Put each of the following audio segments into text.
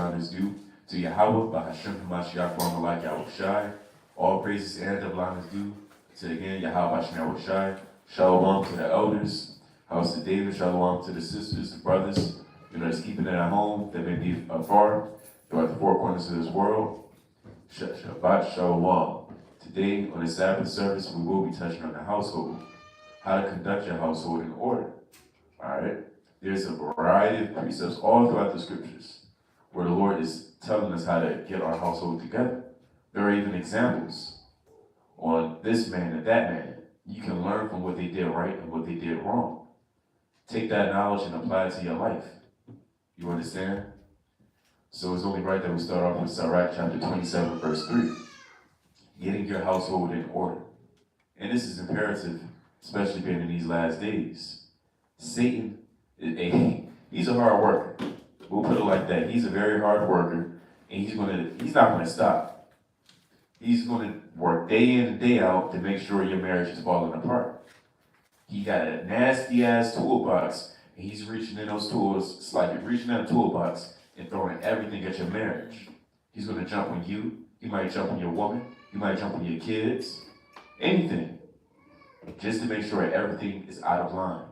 honor is due to Yahweh, Bahashem Hamashiach, Malak Yahushai. All praises and double honor is due to, again, Yahweh Hashem Yahushai. Shalom to the elders, house of David. Shalom to the sisters, the brothers, that's keeping it at home, that may be afar, throughout the four corners of this world. Shabbat Shalom. Today, on the Sabbath service, we will be touching on the household, how to conduct your household in order. All right? There's a variety of precepts all throughout the scriptures where the Lord is telling us how to get our household together. There are even examples on this man and that man. You can learn from what they did right and what they did wrong. Take that knowledge and apply it to your life. You understand? So it's only right that we start off with Sirach chapter 27, verse 3. Getting your household in order. And this is imperative, especially being in these last days. Satan, he's a hard worker. We'll put it like that. He's a very hard worker, and he's not gonna stop. He's gonna work day in and day out to make sure your marriage is falling apart. He got a nasty ass toolbox, and he's reaching in those tools. It's like you're reaching in a toolbox and throwing everything at your marriage. He's gonna jump on you. He might jump on your woman. He might jump on your kids. Anything, just to make sure everything is out of line.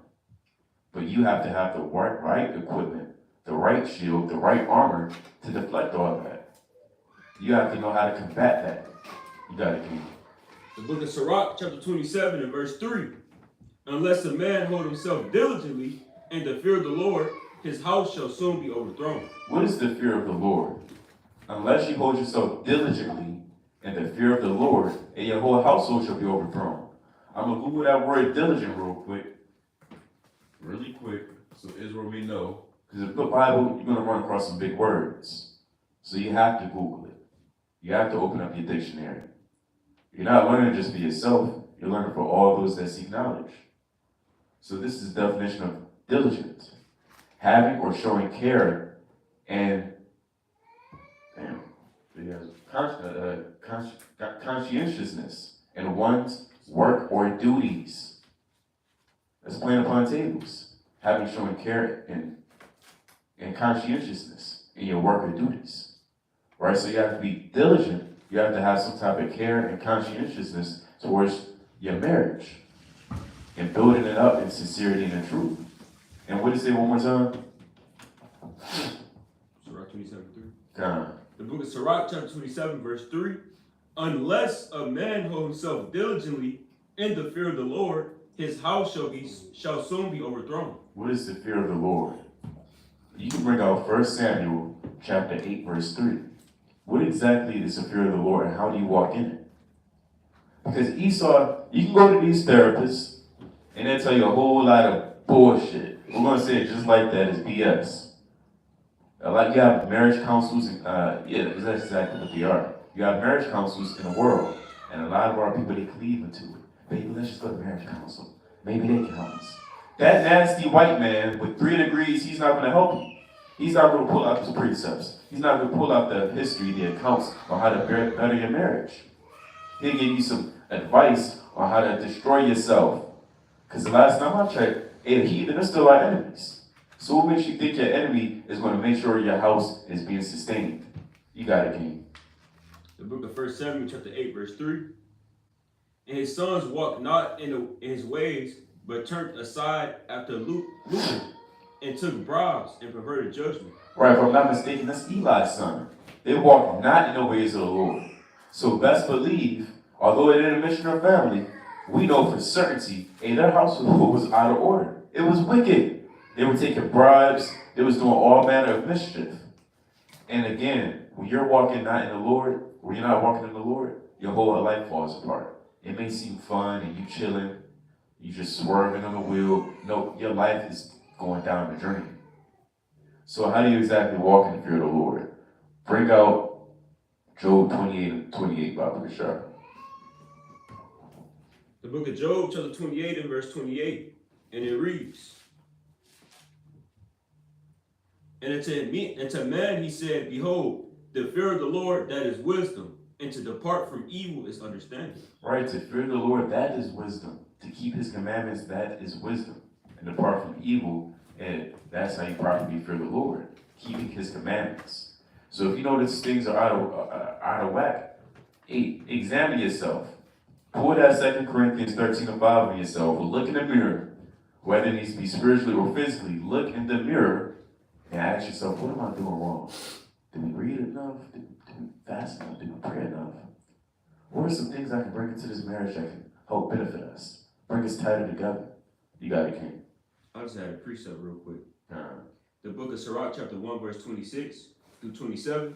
But you have to have the right equipment, the right shield, the right armor to deflect all that. You have to know how to combat that. You got to keep. The book of Sirach, chapter 27 and verse 3. Unless a man hold himself diligently in the fear of the Lord, his house shall soon be overthrown. What is the fear of the Lord? Unless you hold yourself diligently in the fear of the Lord, and your whole household shall be overthrown. I'm going to Google that word diligent really quick, so Israel may know. Because if the Bible, you're going to run across some big words. So you have to Google it. You have to open up your dictionary. You're not learning just for yourself. You're learning for all those that seek knowledge. So this is the definition of diligent. Having or showing care and conscientiousness in one's work or duties. That's playing upon tables. Having shown care and conscientiousness in your work or duties. Right? So you have to be diligent. You have to have some type of care and conscientiousness towards your marriage. And building it up in sincerity and in truth. And what did it say one more time? Sirach 27:3. The book of Sirach, chapter 27, verse 3. Unless a man hold himself diligently in the fear of the Lord, his house shall soon be overthrown. What is the fear of the Lord? You can bring out 1 Samuel chapter 8, verse 3. What exactly is the fear of the Lord, and how do you walk in it? Because Esau, you can go to these therapists, and they'll tell you a whole lot of bullshit. We're going to say it just like that, it's BS. Like you have marriage counsels, and that's exactly what they are. You have marriage counsels in the world, and a lot of our people, they cleave into it. Baby, let's just go to marriage counsel. Maybe they can help us. That nasty white man with 3 degrees, he's not going to help you. He's not going to pull out the precepts. He's not going to pull out the history, the accounts on how to better your marriage. He'll give you some advice on how to destroy yourself. Because the last time I checked, the heathen are still our enemies. So what makes you think your enemy is going to make sure your house is being sustained? You got it, King. The book of 1 Samuel chapter 8, verse 3. And his sons walked not in his ways, but turned aside after lucre, and took bribes and perverted judgment. Right, if I'm not mistaken, that's Eli's son. They walked not in the ways of the Lord. So best believe, although it didn't mention their family, we know for certainty, their household was out of order. It was wicked. They were taking bribes. They was doing all manner of mischief. And again, when you're walking not in the Lord, when you're not walking in the Lord, your whole life falls apart. It may seem fun and you chilling, you just swerving on the wheel. No, your life is going down the drain. So how do you exactly walk in the fear of the Lord? Bring out Job 28 and 28, Bob Richard. The book of Job, chapter 28 and verse 28. And it reads, And unto man he said, Behold, the fear of the Lord, that is wisdom, and to depart from evil is understanding. Right, to fear the Lord, that is wisdom. To keep his commandments, that is wisdom. And depart from evil, and that's how you properly fear the Lord, keeping his commandments. So if you notice things are out of whack, hey, examine yourself. Pull that 2 Corinthians 13:5 on yourself, or look in the mirror, whether it needs to be spiritually or physically. Look in the mirror and ask yourself, what am I doing wrong? Did we read enough? Did we fast enough? Did we pray enough? What are some things I can bring into this marriage that can help benefit us? Bring us tighter together. You got it, King. I just had a precept real quick. The book of Sirach, chapter 1, verse 26 through 27.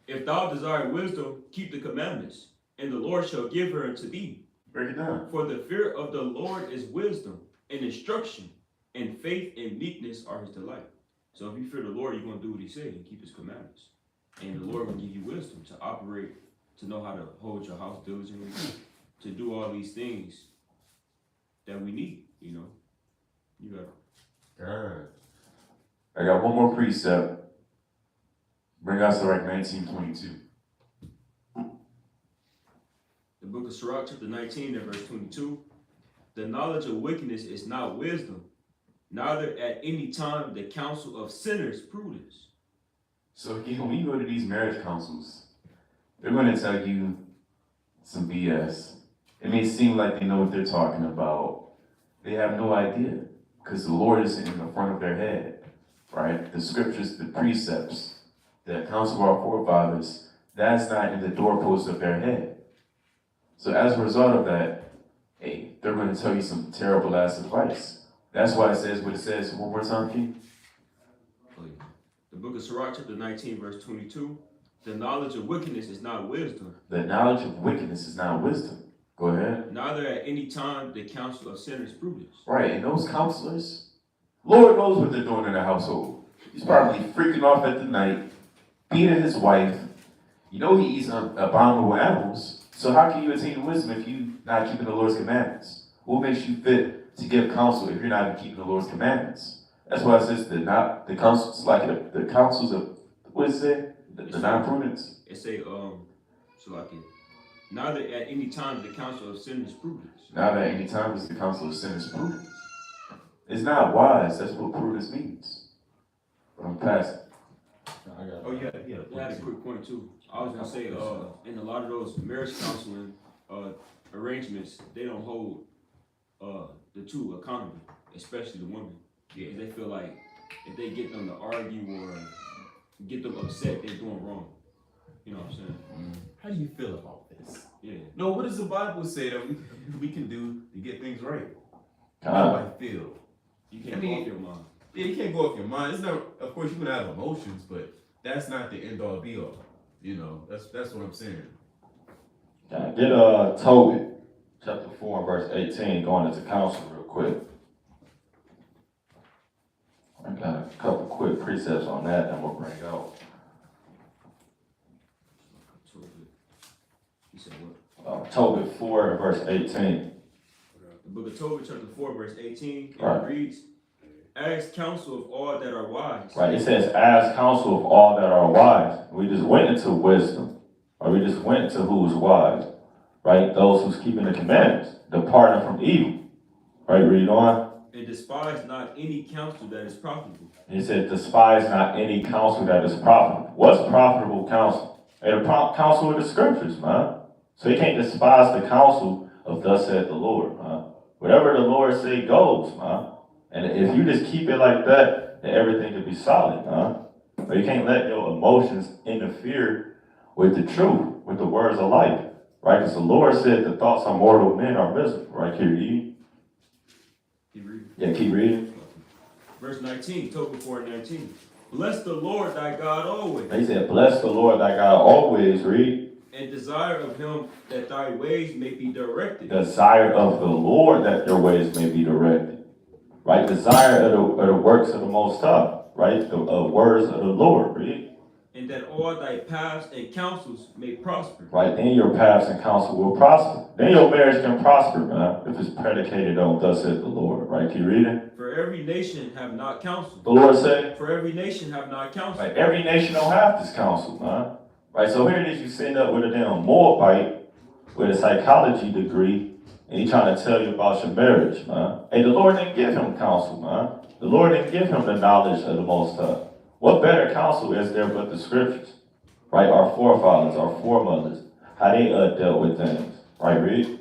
If thou desire wisdom, keep the commandments, and the Lord shall give her unto thee. Break it down. For the fear of the Lord is wisdom and instruction, and faith and meekness are his delight. So if you fear the Lord, you're going to do what he said and keep his commandments. And the Lord will give you wisdom to operate, to know how to hold your house diligently, to do all these things that we need, you know. You got it. All right. I got one more precept. Bring us to like 19:22. The book of Sirach, chapter 19, and verse 22. The knowledge of wickedness is not wisdom, neither at any time the counsel of sinners prudence. So again, when you go to these marriage councils, they're going to tell you some BS. It may seem like they know what they're talking about. They have no idea, because the Lord is in the front of their head, right? The scriptures, the precepts, the counsel of our forefathers, that's not in the doorpost of their head. So as a result of that, hey, they're going to tell you some terrible ass advice. That's why it says what it says. One more time, King. The book of Sirach, chapter 19, verse 22. The knowledge of wickedness is not wisdom. The knowledge of wickedness is not wisdom. Go ahead. Neither at any time the counsel of sinners prudence. Right, and those counselors, Lord knows what they're doing in the household. He's probably freaking off at the night, beating his wife. You know he eats abominable animals. So how can you attain wisdom if you're not keeping the Lord's commandments? What makes you fit to give counsel if you're not even keeping the Lord's commandments? That's why it says the counsels, like the counsels of, what is it? The non-prudence. It say, neither at any time the counsel of sinners prudence. Neither at any time is the counsel of sinners prudence. It's not wise. That's what prudence means. But I'm passing. I had a quick point too. I was gonna say, in a lot of those marriage counseling arrangements, they don't hold the two accountable, especially the women. Yeah, they feel like if they get them to argue or get them upset, they're doing wrong. You know what I'm saying? How do you feel about this? Yeah. No, what does the Bible say that we can do to get things right? How do I feel? You can't go off your mind. Yeah, you can't go off your mind. It's not. Of course, you can have emotions, but that's not the end all be all. You know, that's what I'm saying. Get Tobit, chapter 4 and verse 18, going into counsel real quick. I got a couple quick precepts on that I'm going to bring out. You said what? Tobit 4 and verse 18. The book of Tobit, chapter 4, verse 18, Right. It reads, ask counsel of all that are wise. Right, it says, ask counsel of all that are wise. We just went into wisdom, or we just went into who's wise, right? Those who's keeping the commandments, departing from evil. Right, read on. And despise not any counsel that is profitable. He said, despise not any counsel that is profitable. What's profitable counsel? The counsel of the scriptures, man. So you can't despise the counsel of thus said the Lord, man. Whatever the Lord say goes, man. And if you just keep it like that, then everything will be solid, man. But you can't let your emotions interfere with the truth, with the words of life, right? Because the Lord said the thoughts of mortal men are miserable, right? Keep reading. Keep reading. Yeah, keep reading. Verse 19, Tobit 4:19. Bless the Lord thy God always. He said, bless the Lord thy God always, read. And desire of him that thy ways may be directed. Desire of the Lord that your ways may be directed. Right? Desire of the works of the Most High. Right? The words of the Lord, read. And that all thy paths and counsels may prosper. Right? Then your paths and counsel will prosper. Then your marriage can prosper, man, if it's predicated on thus said the Lord. Right? Keep reading. For every nation have not counsel. The Lord said. For every nation have not counsel. Right? Every nation don't have this counsel, man. Right? So here it is, you sitting up with a damn Moabite with a psychology degree, and he trying to tell you about your marriage, man. Hey, the Lord didn't give him counsel, man. The Lord didn't give him the knowledge of the Most High. What better counsel is there but the scriptures? right? Our forefathers, our foremothers, how they dealt with things, right? Read.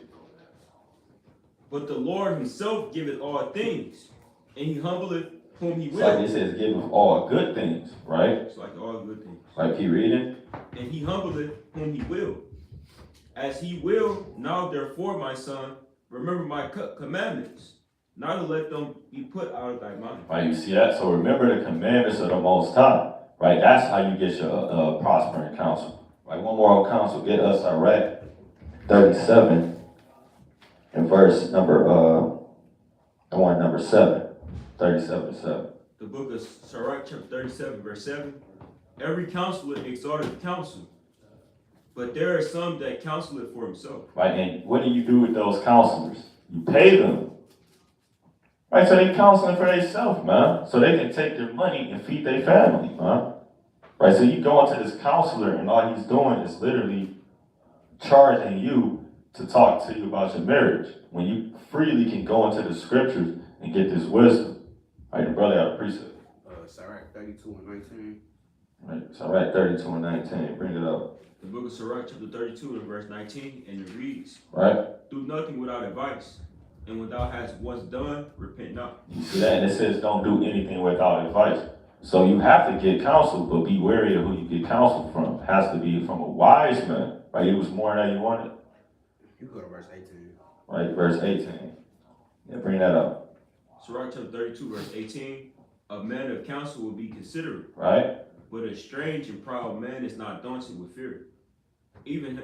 But the Lord himself giveth all things, and he humbleth whom he It's will. like it says, give us all good things, right? It's like all good things. Right, keep reading. And he humbleth whom he will. As he will, now therefore, my son, remember my commandments, not to let them be put out of thy mind. Right, you see that? So remember the commandments of the Most High, right? That's how you get your prospering counsel. Right, one more on counsel. Get us Iraq 37 and verse number, number 7. 37:7. The book of Sirach, chapter 37, verse 7. Every counselor exalteth counsel, but there are some that counsel it for himself. Right, and what do you do with those counselors? You pay them. Right, so they counseling for themselves, man. So they can take their money and feed their family, man. Right, so you go into this counselor and all he's doing is literally charging you to talk to you about your marriage. When you freely can go into the scriptures and get this wisdom. Right, the brother had a precept. Sirach 32 and 19. Right, so right, 32 and 19, bring it up. The book of Sirach, chapter 32, and verse 19, and it reads, Right? do nothing without advice, and when thou hast once done, repent not. You see that? And it says don't do anything without advice. So you have to get counsel, but be wary of who you get counsel from. It has to be from a wise man. Right? It was more than you wanted. You go to verse 18. Right, verse 18. Yeah, bring that up. Sirach, chapter 32, verse 18, a man of counsel will be considerate, Right? but a strange and proud man is not daunted with fear. Even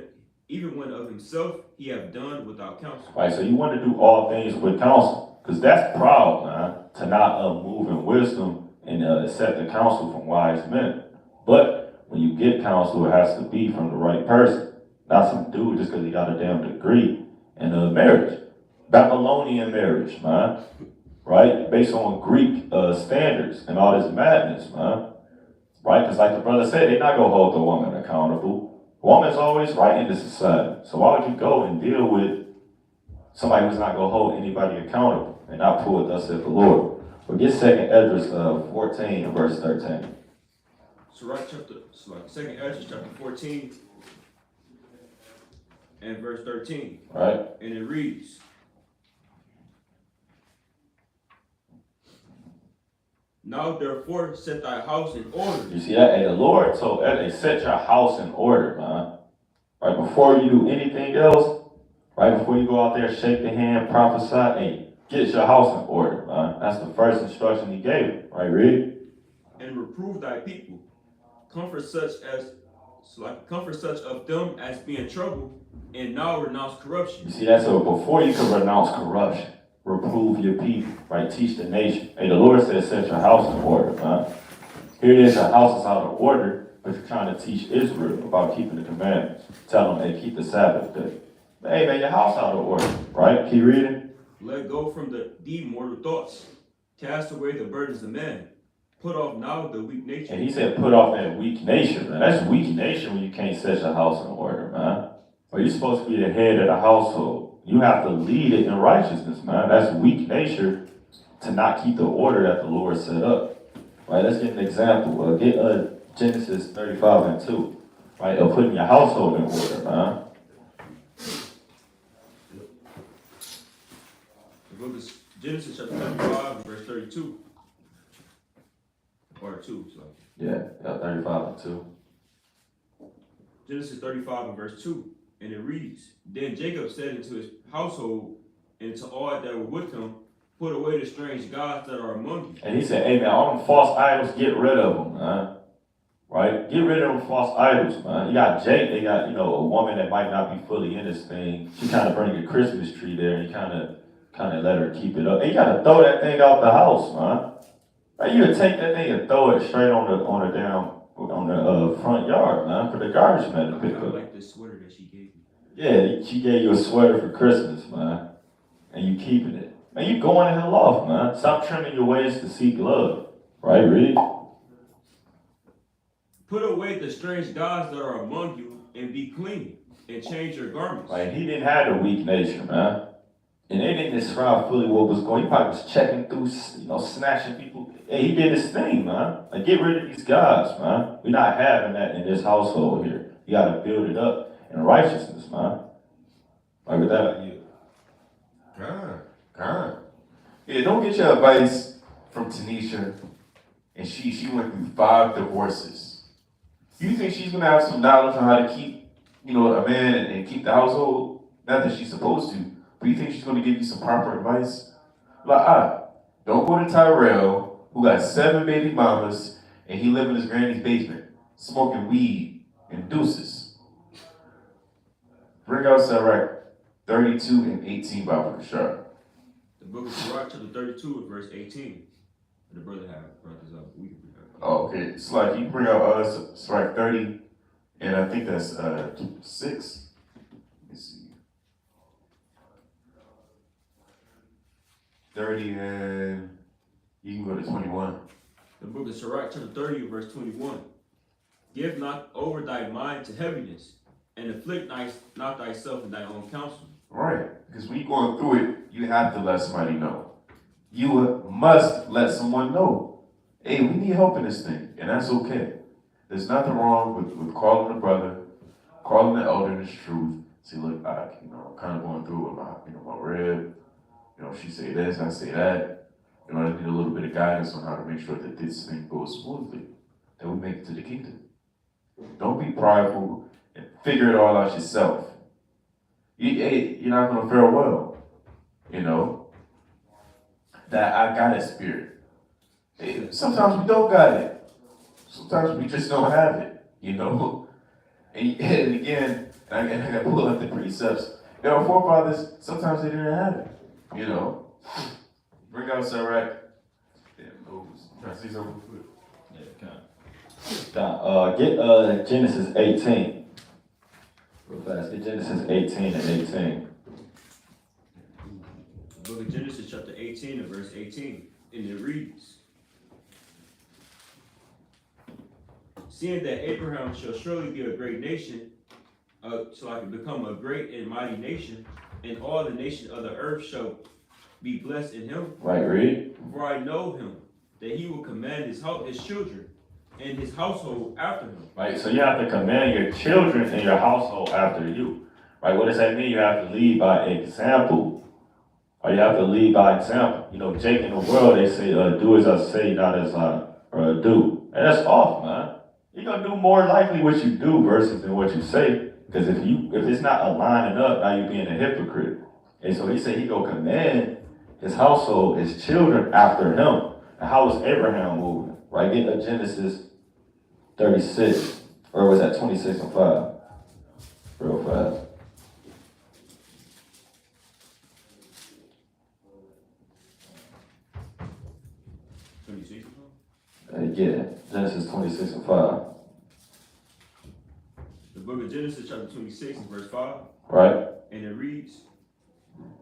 when of himself he have done without counsel. Right, so you want to do all things with counsel. Because that's proud, man, to not move in wisdom and accept the counsel from wise men. But when you get counsel, it has to be from the right person. Not some dude just because he got a damn degree in marriage. Babylonian marriage, man. Right? Based on Greek standards and all this madness, man. Right? Because like the brother said, they're not going to hold the woman accountable. The woman's always right in this society. So why would you go and deal with somebody who's not going to hold anybody accountable and not pull it thus saith the Lord? But get 2nd Esdras 14 and verse 13. Sirach, 2nd Esdras, chapter 14, and verse 13. Right? And it reads, now therefore set thy house in order. You see that? And the Lord told Ed, set your house in order, man. Right before you do anything else, right before you go out there, shake the hand, prophesy, hey, get your house in order, man. That's the first instruction he gave, right? Read. And reprove thy people. Comfort such of them as be in trouble, and now renounce corruption. You see that? So before you can renounce corruption, reprove your people, right? Teach the nation. Hey, the Lord says set your house in order, man. Here it is, your house is out of order, but you're trying to teach Israel about keeping the commandments. Tell them, hey, keep the Sabbath day. Hey, man, your house out of order, right? Keep reading. Let go from thee mortal thoughts. Cast away the burdens of man. Put off now the weak nature. And he said, put off that weak nature, man. That's weak nature when you can't set your house in order, man. Or you're supposed to be the head of the household. You have to lead it in righteousness, man. That's weak nature to not keep the order that the Lord set up. Right, let's get an example. Get Genesis 35 and 2. Right, of putting your household in order, man. The book of Genesis chapter 35, verse 32. Or 2, so. Yeah, 35 and 2. Genesis 35 and verse 2. And it reads, then Jacob said unto his household and to all that were with him, put away the strange gods that are among you. And he said, hey man, all them false idols, get rid of them, man. Right? Get rid of them false idols, man. You got Jake, they got, a woman that might not be fully in this thing. She kind of bring a Christmas tree there and you kind of let her keep it up. And you got to throw that thing out the house, man. Right? You would take that thing and throw it straight on the front yard, man, for the garbage man to pick I up. like this sweater that she gave me. Yeah, she gave you a sweater for Christmas, man. And you keeping it. Man, you going the hell off, man. Stop trimming your ways to seek love. Right, Reed? Put away the strange gods that are among you and be clean and change your garments. Right, he didn't have a weak nature, man. And they didn't describe fully what was going on. He probably was checking through, snatching people. Hey, he did his thing, man. Like, get rid of these guys, man. We're not having that in this household here. You gotta build it up in righteousness, man. Like with that, you. God. Yeah, don't get your advice from Tanisha, and she went through 5 divorces. You think she's gonna have some knowledge on how to keep, a man and keep the household? Not that she's supposed to, but you think she's gonna give you some proper advice? Like, don't go to Tyrell, who got 7 baby mamas, and he live in his granny's basement, smoking weed and deuces. Bring out Sirach 32 and 18 by Bashar. The book of Sirach, chapter 32, verse 18. The brother had brought this up. We can bring it up. Oh, okay. It's like you bring out Sirach 30, and I think that's 6. Let me see. 30 and you can go to 21. The book of Sirach, chapter 30, verse 21. Give not over thy mind to heaviness, and afflict not thyself in thy own counsel. Right. Because when you're going through it, you have to let somebody know. You must let someone know. Hey, we need help in this thing, and that's okay. There's nothing wrong with calling a brother, calling the elder in his truth. Say, look, I'm kind of going through it with my rib. She say this, I say that. I need a little bit of guidance on how to make sure that this thing goes smoothly, that we make it to the kingdom. Don't be prideful and figure it all out yourself. You're not going to fare well. That I got a spirit. Sometimes we don't got it. Sometimes we just don't have it. And again, I got to pull up the precepts. Our forefathers, sometimes they didn't have it. Bring out Sirach. Can I see something quick? Yeah, get Genesis 18. Real fast. Get Genesis 18 and 18. The book of Genesis, chapter 18, and verse 18. And it reads, seeing that Abraham shall surely be a great nation, so I can become a great and mighty nation, and all the nations of the earth shall be blessed in him. Right, read. For I know him, that he will command his children and his household after him. Right, so you have to command your children and your household after you. Right, what does that mean? You have to lead by example. Or you have to lead by example. Jake in the world, they say, do as I say, not as I do. And that's off, man. You're going to do more likely what you do versus than what you say. Because if it's not aligning up, now you're being a hypocrite. And so he said he go command his household, his children after him. And how was Abraham moving? Right, get Genesis 36, or was that 26 and 5? Real fast. Yeah, Genesis 26 and 5. The book of Genesis, chapter 26, and verse 5. Right. And it reads,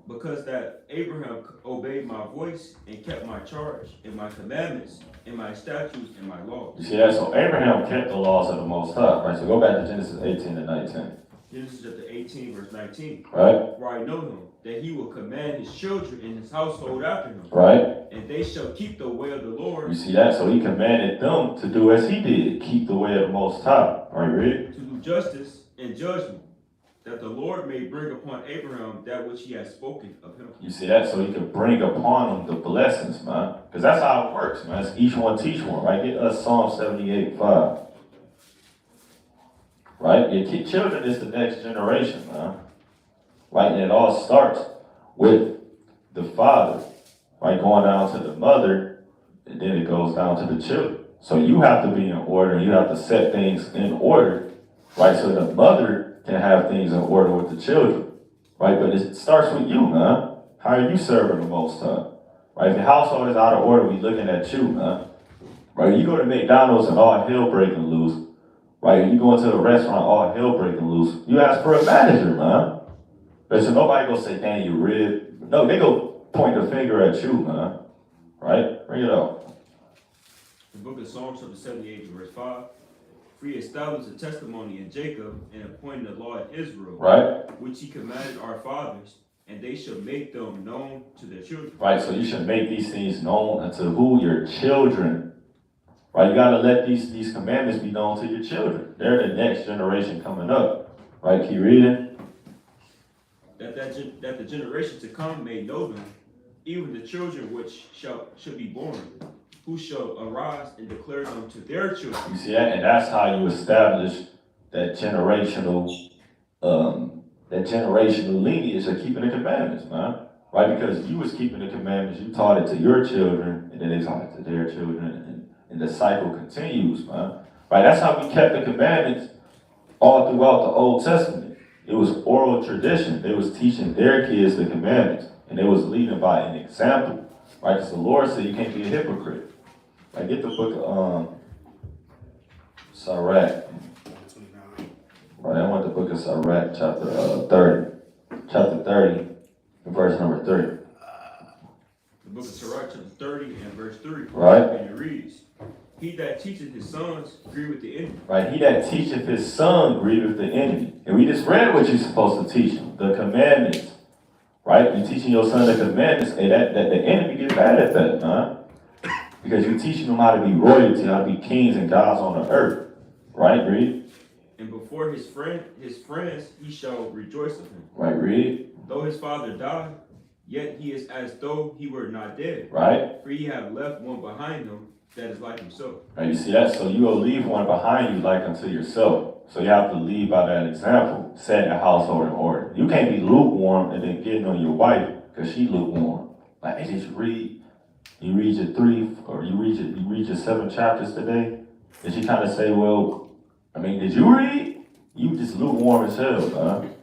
because that Abraham obeyed my voice and kept my charge and my commandments and my statutes and my laws. You see that? So Abraham kept the laws of the Most High. Right. So go back to Genesis 18 and 19. Genesis chapter 18, verse 19. Right. For I know him, that he will command his children and his household after him. Right. And they shall keep the way of the Lord. You see that? So he commanded them to do as he did, keep the way of the Most High. Right, read. To do justice and judgment, that the Lord may bring upon Abraham that which he has spoken of him. You see that? So he can bring upon them the blessings, man. Because that's how it works, man. It's each one teach one, right? Get us Psalm 78:5. Right? Your children is the next generation, man. Right? And it all starts with the father, right? Going down to the mother, and then it goes down to the children. So you have to be in order, and you have to set things in order, right? So the mother can have things in order with the children, right? But it starts with you, man. How are you serving the Most High? Right? If your household is out of order, we looking at you, man. Right? You go to McDonald's and all hell breaking loose. Right? You go into a restaurant, all hell breaking loose. You ask for a manager, man. But so nobody go say, dang, you rib. No, they go point the finger at you, man. Right? Bring it up. The book of Psalms, chapter 78, verse 5. For he established a testimony in Jacob and appointed a law in Israel, right? Which he commanded our fathers, and they shall make them known to their children. Right, so you should make these things known unto who? Your children. Right, you gotta let these commandments be known to your children. They're the next generation coming up. Right, keep reading. That the generation to come may know them, even the children which should be born, who shall arise and declare them to their children. You see that? And that's how you establish that generational lineage of keeping the commandments, man. Right? Because you was keeping the commandments, you taught it to your children, and then they taught it to their children, and the cycle continues, man. Right? That's how we kept the commandments all throughout the Old Testament. It was oral tradition. They was teaching their kids the commandments, and they was leading by an example. Right? Because the Lord said you can't be a hypocrite. Right? Get the book of Sirach. 29. Right, I want the book of Sirach, chapter 30. Chapter 30, verse number 3. The book of Sirach, chapter 30 and verse 3. Right. And it reads, he that teacheth his sons agree with the enemy. Right, he that teacheth his son grieveth the enemy. And we just read what you're supposed to teach him, the commandments. Right, you teaching your son the commandments, and that the enemy get mad at that, huh? Because you're teaching them how to be royalty, how to be kings and gods on the earth. Right, read. And before his friends, he shall rejoice of him. Right, read. Though his father died, yet he is as though he were not dead. Right. For he have left one behind him that is like himself. Right, you see that? So you will leave one behind you like unto yourself. So you have to lead by that example, setting a household in order. You can't be lukewarm and then getting on your wife because she lukewarm. Like, hey, did you read? You read your 3 or you read your 7 chapters today? And she kind of say, well, I mean, did you read? You just lukewarm as hell, man.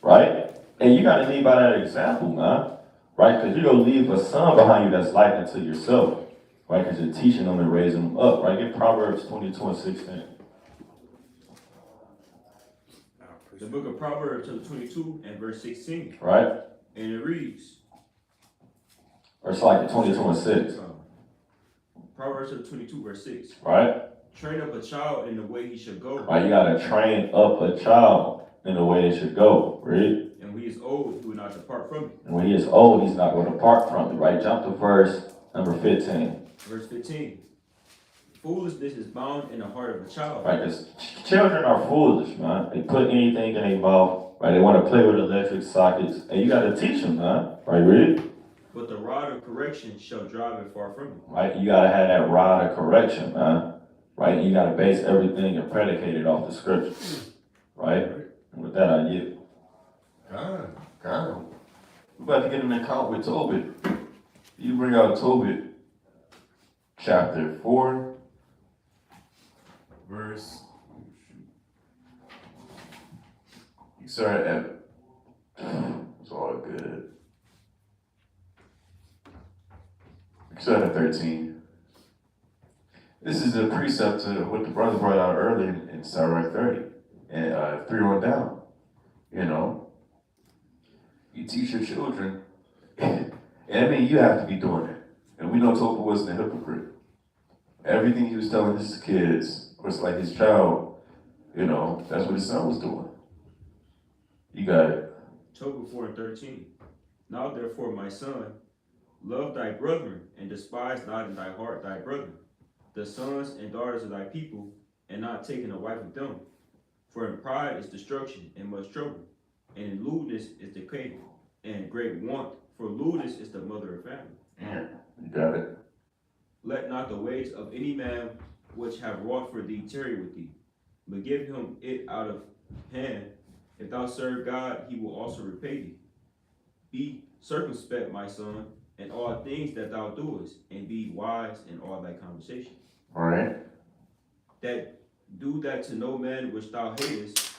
Right? And you got to lead by that example, man. Right? Because you're going to leave a son behind you that's like unto yourself. Right? Because you're teaching them and raising them up. Right? Get Proverbs 22 and 16. The book of Proverbs, chapter 22 and verse 16. Right? And it reads, Or it's like 22 and 6. Proverbs chapter 22 verse 6. Right? Train up a child in the way he should go. Right? You got to train up a child in the way it should go. Read. And when he is old, he will not depart from it. And when he is old, he's not going to depart from it. Right? Jump to verse number 15. Verse 15. Foolishness is bound in the heart of a child. Right? Because children are foolish, man. They put anything in their mouth. Right? They want to play with electric sockets. And you got to teach them, man. Right? Read. But the rod of correction shall drive it far from you. Right? You got to have that rod of correction, man. Right? You got to base everything and predicate it off the scriptures. Right? And with that, I yield. God. We're about to get an account with Tobit. You bring out Tobit, chapter 4, verse. You start at. It's all good. You start at 13. This is a precept to what the brother brought out earlier in Sirach 30 and 3 on down. You know, you teach your children, and I mean, you have to be doing it. And we know Tobit wasn't a hypocrite. Everything he was telling his kids was like his child, you know, that's what his son was doing. You got it. Tobit 4 and 13. Now therefore, my son, love thy brethren, and despise not in thy heart thy brethren, the sons and daughters of thy people, and not taking a wife of them. For in pride is destruction and much trouble, and in lewdness is decay, and great want, for lewdness is the mother of family. Yeah, you got it. Let not the ways of any man which have wrought for thee tarry with thee, but give him it out of hand. If thou serve God, he will also repay thee. Be circumspect, my son, in all things that thou doest, and be wise in all thy conversation. All right. That do that to no man which thou hatest.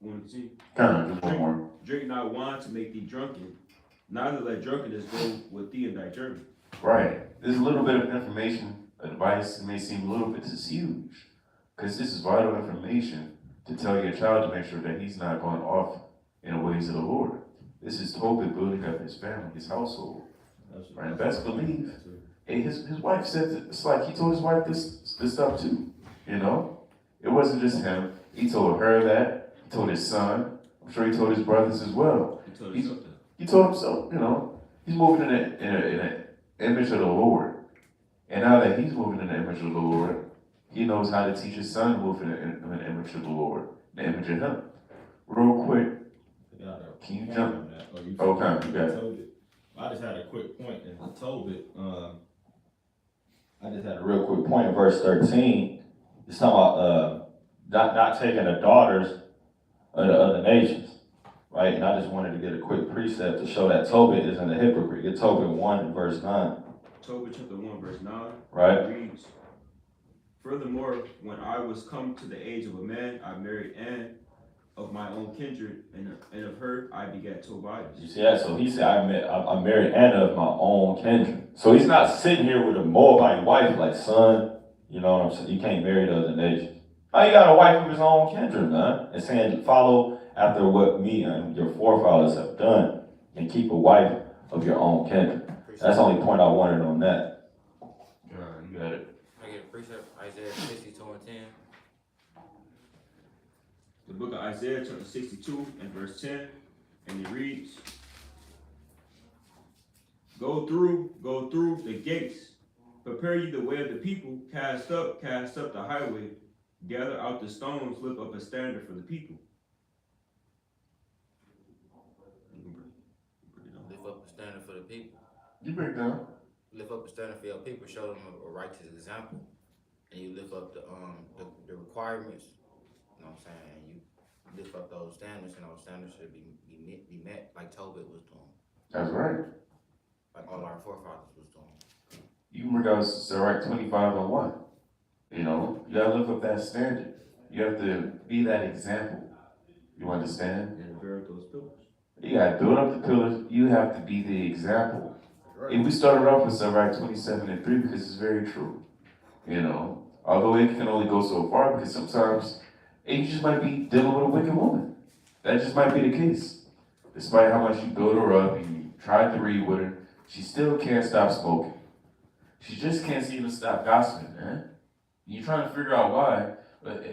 Want to see? Kind of, just one more. Drink not wine to make thee drunken, neither let drunkenness go with thee in thy journey. Right. There's a little bit of information, advice. It may seem a little bit, this is huge. Because this is vital information to tell your child to make sure that he's not going off in the ways of the Lord. This is Tobit building up his family, his household. Right? And best believe. And his wife said, it's like he told his wife this stuff too. You know? It wasn't just him. He told her that. He told his son. I'm sure he told his brothers as well. He told us something. He told himself, he's moving in an image of the Lord. And now that he's moving in the image of the Lord, he knows how to teach his son to move in the image of the Lord, the image of him. Real quick, can you jump? Okay, you got it. I just had a quick point in Tobit. I just had a real quick point in verse 13. It's talking about not taking the daughters of the other nations, right? And I just wanted to get a quick precept to show that Tobit isn't a hypocrite. Get Tobit 1 and verse 9. Tobit chapter 1 verse 9. Right. Reads, furthermore, when I was come to the age of a man, I married Anne of my own kindred, and of her I begat Tobias. You see that? So he said, I married Anna of my own kindred. So he's not sitting here with a Moabite wife like, son, you know what I'm saying? You can't marry the other nations. Oh, he got a wife of his own kindred, man. And saying, follow after what me and your forefathers have done, and keep a wife of your own kindred. That's the only point I wanted on that. You got it. I get a precept, Isaiah 62 and 10. The book of Isaiah chapter 62 and verse 10, and it reads, Go through the gates, prepare ye the way of the people, cast up the highway, gather out the stones, lift up a standard for the people. Lift up a standard for the people. You break down. Lift up a standard for your people, show them a righteous example. And you lift up the requirements, you know what I'm saying? You lift up those standards, and those standards should be met like Tobit was doing. That's right. Like all our forefathers was doing. You regards Sirach 25 and 1. You gotta live up that standard. You have to be that example. You understand? And build those pillars. You gotta build up the pillars. You have to be the example. Right. And we started off with Sirach 27 and 3 because it's very true. Although it can only go so far because sometimes you just might be dealing with a wicked woman. That just might be the case. Despite how much you build her up and you try to read with her, she still can't stop smoking. She just can't seem to stop gossiping, man. You're trying to figure out why, but,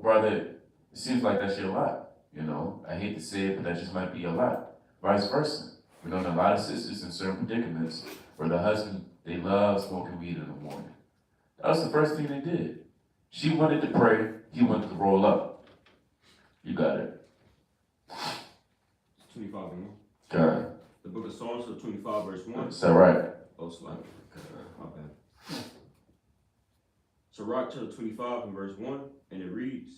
brother, it seems like that's your lot. I hate to say it, but that just might be your lot. Vice versa. We know a lot of sisters in certain predicaments where the husband, they love smoking weed in the morning. That was the first thing they did. She wanted to pray, he wanted to roll up. You got it. 25 and 1. God. The book of Psalms, 25 verse 1. Is that right? Oh, slide. My bad. Sirach chapter 25 and verse 1, and it reads,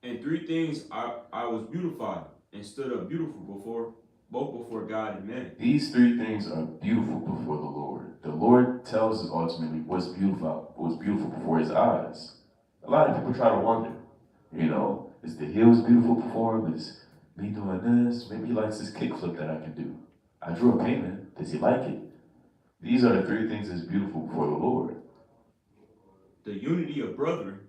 And 3 things I was beautified, and stood up beautiful both before God and man. These 3 things are beautiful before the Lord. The Lord tells us ultimately what's beautiful before his eyes. A lot of people try to wonder, is the hills beautiful before him? Is me doing this? Maybe he likes this kickflip that I can do. I drew a painting. Does he like it? These are the 3 things that's beautiful before the Lord. The unity of brethren,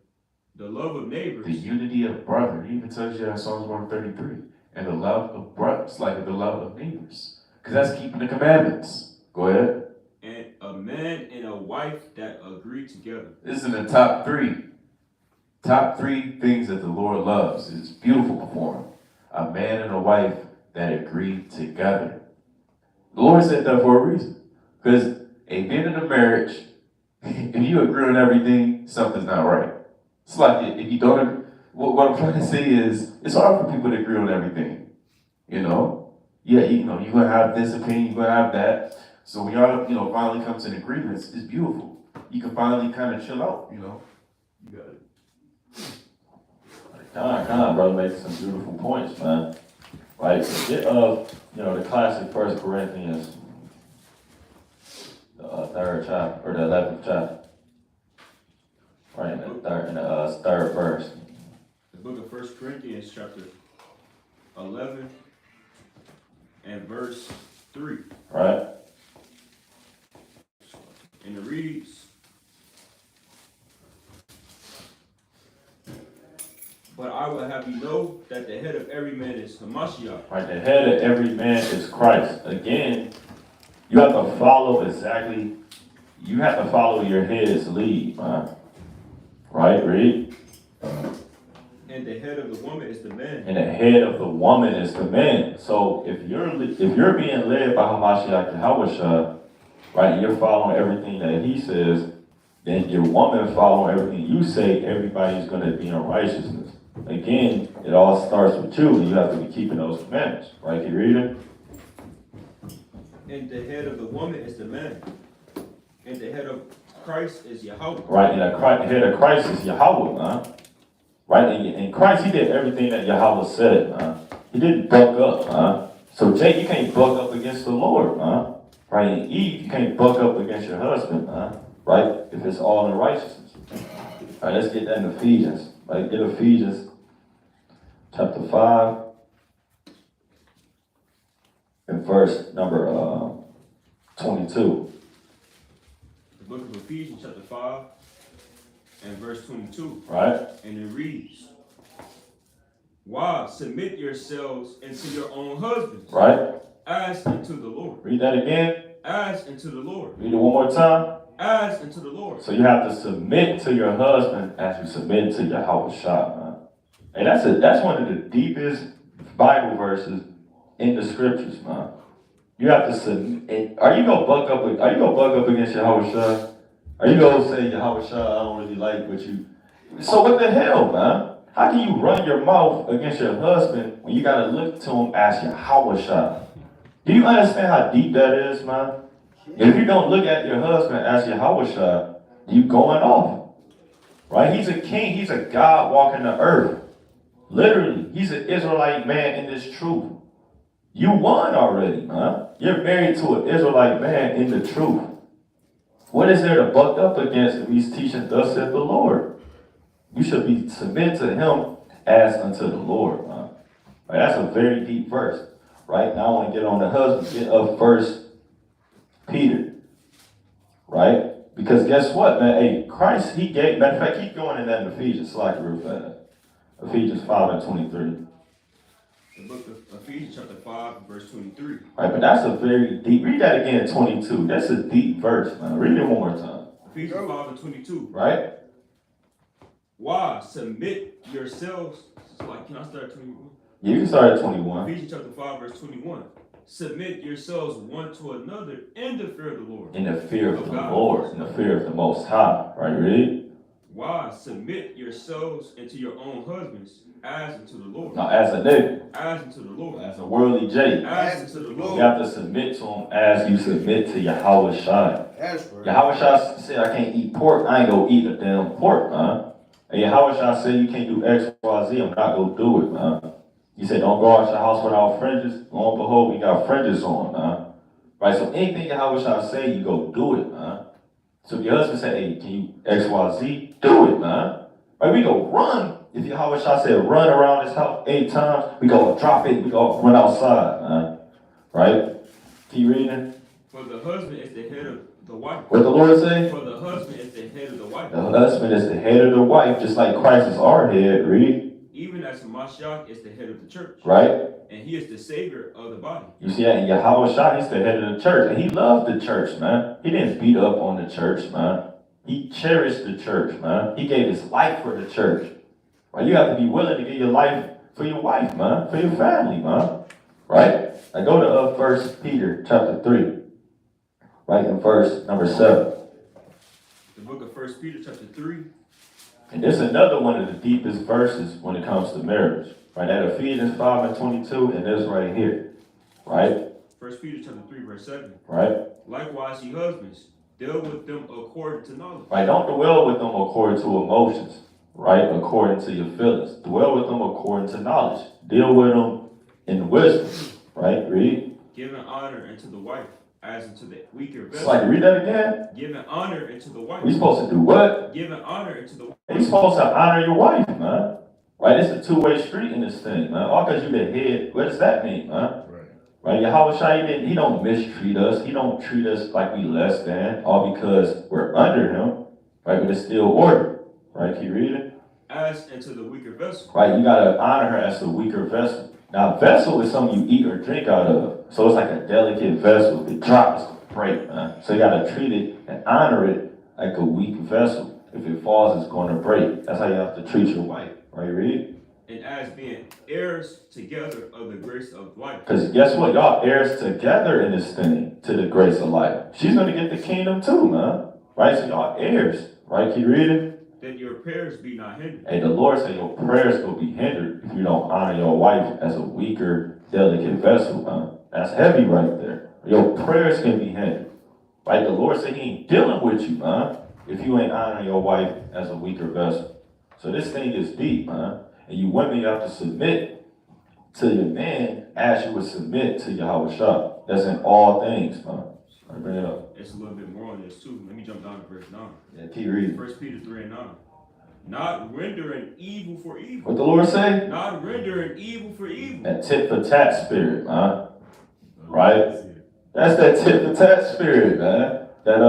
the love of neighbors. The unity of brethren. He even tells you that in Psalms 133. And the love of brothers, like the love of neighbors. Because that's keeping the commandments. Go ahead. And a man and a wife that agree together. This is in the top 3. Top 3 things that the Lord loves. It's beautiful before him. A man and a wife that agree together. The Lord said that for a reason. Because a man in a marriage, if you agree on everything, something's not right. It's like if you don't agree, what I'm trying to say is, it's hard for people to agree on everything. Yeah, you're going to have this opinion, you're going to have that. So when y'all, finally come to an agreement, it's beautiful. You can finally kind of chill out, You got it. Con, brother, makes some beautiful points, man. Like, get the classic 1 Corinthians, the 3rd chapter, or the 11th chapter. Right, in the third verse. The book of 1 Corinthians chapter 11 and verse 3. Right? And it reads, But I will have you know that the head of every man is Hamashiach. Right, the head of every man is Christ. Again, you have to follow your head's lead, man. Right, read. And the head of the woman is the man. And the head of the woman is the man. So if you're being led by Hamashiach Yahushua, right, and you're following everything that he says, then your woman following everything you say, everybody's going to be in righteousness. Again, it all starts with you, and you have to be keeping those commandments. Right, keep reading. And the head of the woman is the man. And the head of Christ is Yahweh. Right, and the head of Christ is Yahweh, man. Right, and in Christ, he did everything that Yahweh said, man. He didn't buck up, man. So Jake, you can't buck up against the Lord, man. Right, and Eve, you can't buck up against your husband, man. Right, if it's all in righteousness. All right, let's get that in Ephesians. Right, get Ephesians chapter 5 and verse number 22. The book of Ephesians, chapter 5 and verse 22. Right? And it reads, wives, submit yourselves unto your own husbands. Right? As unto the Lord. Read that again. As unto the Lord. Read it one more time. As unto the Lord. So you have to submit to your husband as you submit to Yahweh Shah, man. And that's one of the deepest Bible verses in the scriptures, man. You have to submit. Are you gonna buck up against Yahweh Shah? Are you gonna say Yahweh Shah, I don't really like what you? So what the hell, man? How can you run your mouth against your husband when you gotta look to him as Yahweh Shah? Do you understand how deep that is, man? If you don't look at your husband as Yahweh Shah, you going off. Right? He's a king. He's a God walking the earth. Literally, he's an Israelite man in this truth. You won already, man. You're married to an Israelite man in the truth. What is there to buck up against if he's teaching thus saith the Lord? You should be submit to him as unto the Lord, man. Right? That's a very deep verse. Right? Now I want to get on the husband. Get up first. Peter, right? Because guess what, man? Hey, Christ, he gave, matter of fact, keep going in that in Ephesians, so I can real fast. Ephesians 5 and 23. The book of Ephesians, chapter 5, verse 23. Right, but that's a very deep, read that again, 22. That's a deep verse, man. Read it one more time. Ephesians 5 and 22. Right? Wives, submit yourselves. Like, can I start at 21? You can start at 21. Ephesians chapter 5, verse 21. Submit yourselves one to another in the fear of the Lord. In the fear of the God. Lord, in the fear of the Most High. Right, read? Wives, submit yourselves unto your own husbands as unto the Lord. Now, as a nigga, As unto the Lord. as a worldly J, As unto the you Lord. have to submit to him as you submit to Yahweh Shai. That's right. Yahweh Shai said, I can't eat pork. I ain't gonna eat a damn pork, man. And Yahweh Shai said, you can't do X, Y, Z. I'm not gonna do it, man. He said, don't go out your house without fringes. Lo and behold, we got fringes on, man. Right, so anything Yahweh Shai say, you go do it, man. So if your husband said, hey, can you X, Y, Z? Do it, man. Right, we go run. If Yahweh Shai said, run around this house 8 times, we go drop it, we go run outside, man. Right? Keep reading. For the husband is the head of the wife. What the Lord say? For the husband is the head of the wife. The husband is the head of the wife, just like Christ is our head, read. Even as Mashiach is the head of the church. Right? And he is the savior of the body. You see that in Yahweh Shai, he's the head of the church. And he loved the church, man. He didn't beat up on the church, man. He cherished the church, man. He gave his life for the church. Right? You have to be willing to give your life for your wife, man. For your family, man. Right? I go to 1 Peter chapter 3. Right? In verse number 7. The book of 1 Peter chapter 3. And this is another one of the deepest verses when it comes to marriage. Right? At Ephesians 5 and 22, and this right here. Right? 1 Peter chapter 3, verse 7. Right? Likewise, ye husbands, deal with them according to knowledge. Right? Don't dwell with them according to emotions. Right? According to your feelings. Dwell with them according to knowledge. Deal with them in wisdom. Right? Read. Giving honor unto the wife, as unto the weaker It's vessel. like, read that again. Giving honor unto the wife. We supposed to do what? Giving honor unto the wife. You supposed to honor your wife, man. Right? It's a two-way street in this thing, man. All because you the head, what does that mean, man? Right? Yahweh Shai, he don't mistreat us. He don't treat us like we less than, all because we're under him. Right? But it's still order. Right? Keep reading. As unto the weaker vessel. Right? You gotta honor her as the weaker vessel. Now, vessel is something you eat or drink out of. So it's like a delicate vessel. If it drops, it's gonna break, man. So you gotta treat it and honor it like a weak vessel. If it falls, it's gonna break. That's how you have to treat your wife. Right? Read. and as being heirs together of the grace of life. Because guess what? Y'all heirs together in this thing to the grace of life. She's going to get the kingdom too, man. Right? So y'all heirs. Right? Keep reading. That your prayers be not hindered. Hey, the Lord said your prayers will be hindered if you don't honor your wife as a weaker, delicate vessel, man. That's heavy right there. Your prayers can be hindered. Right? The Lord said he ain't dealing with you, man, if you ain't honoring your wife as a weaker vessel. So this thing is deep, man. And you women, you have to submit to your man as you would submit to Yahweh Shah. That's in all things, man. I bring it up. It's a little bit more on this too. Let me jump down to verse 9. Yeah, keep reading. 1 Peter 3 and 9. Not rendering evil for evil. What the Lord say? Not rendering evil for evil. That tit for tat spirit, man. Right? That's that tit for tat spirit, man. That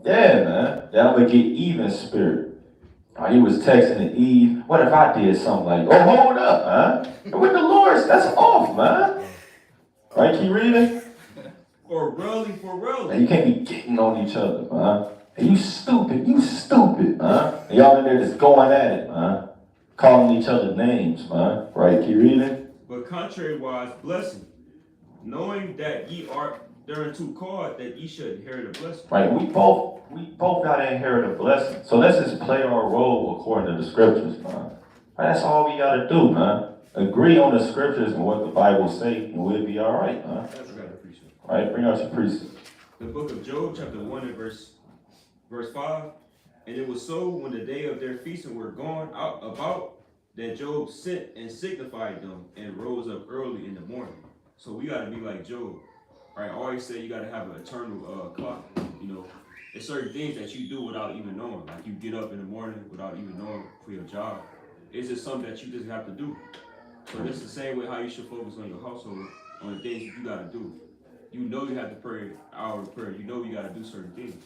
yeah, man. That I'm gonna get even spirit. He was texting to Eve. What if I did something like, oh, hold up, man. With the Lord's, that's off, man. Right? Keep reading. Or railing for railing. Man, you can't be getting on each other, man. And you stupid, man. And y'all in there just going at it, man. Calling each other names, man. Right? Keep reading. But contrariwise, blessing, knowing that ye are thereunto called, that ye should inherit a blessing. Right? We both gotta inherit a blessing. So let's just play our role according to the scriptures, man. Right, that's all we gotta do, man. Agree on the scriptures and what the Bible say, and we'll be all right, man. Right? Bring out your precept. The book of Job, chapter 1 and verse 5. And it was so when the day of their feasting were gone out about, that Job sent and signified them and rose up early in the morning. So we got to be like Job. Right? I always say you got to have an eternal clock. You know, there's certain things that you do without even knowing. Like you get up in the morning without even knowing for your job. It's just something that you just have to do. So this is the same way how you should focus on your household, on the things that you got to do. You know you have to pray an hour of prayer. You know you got to do certain things.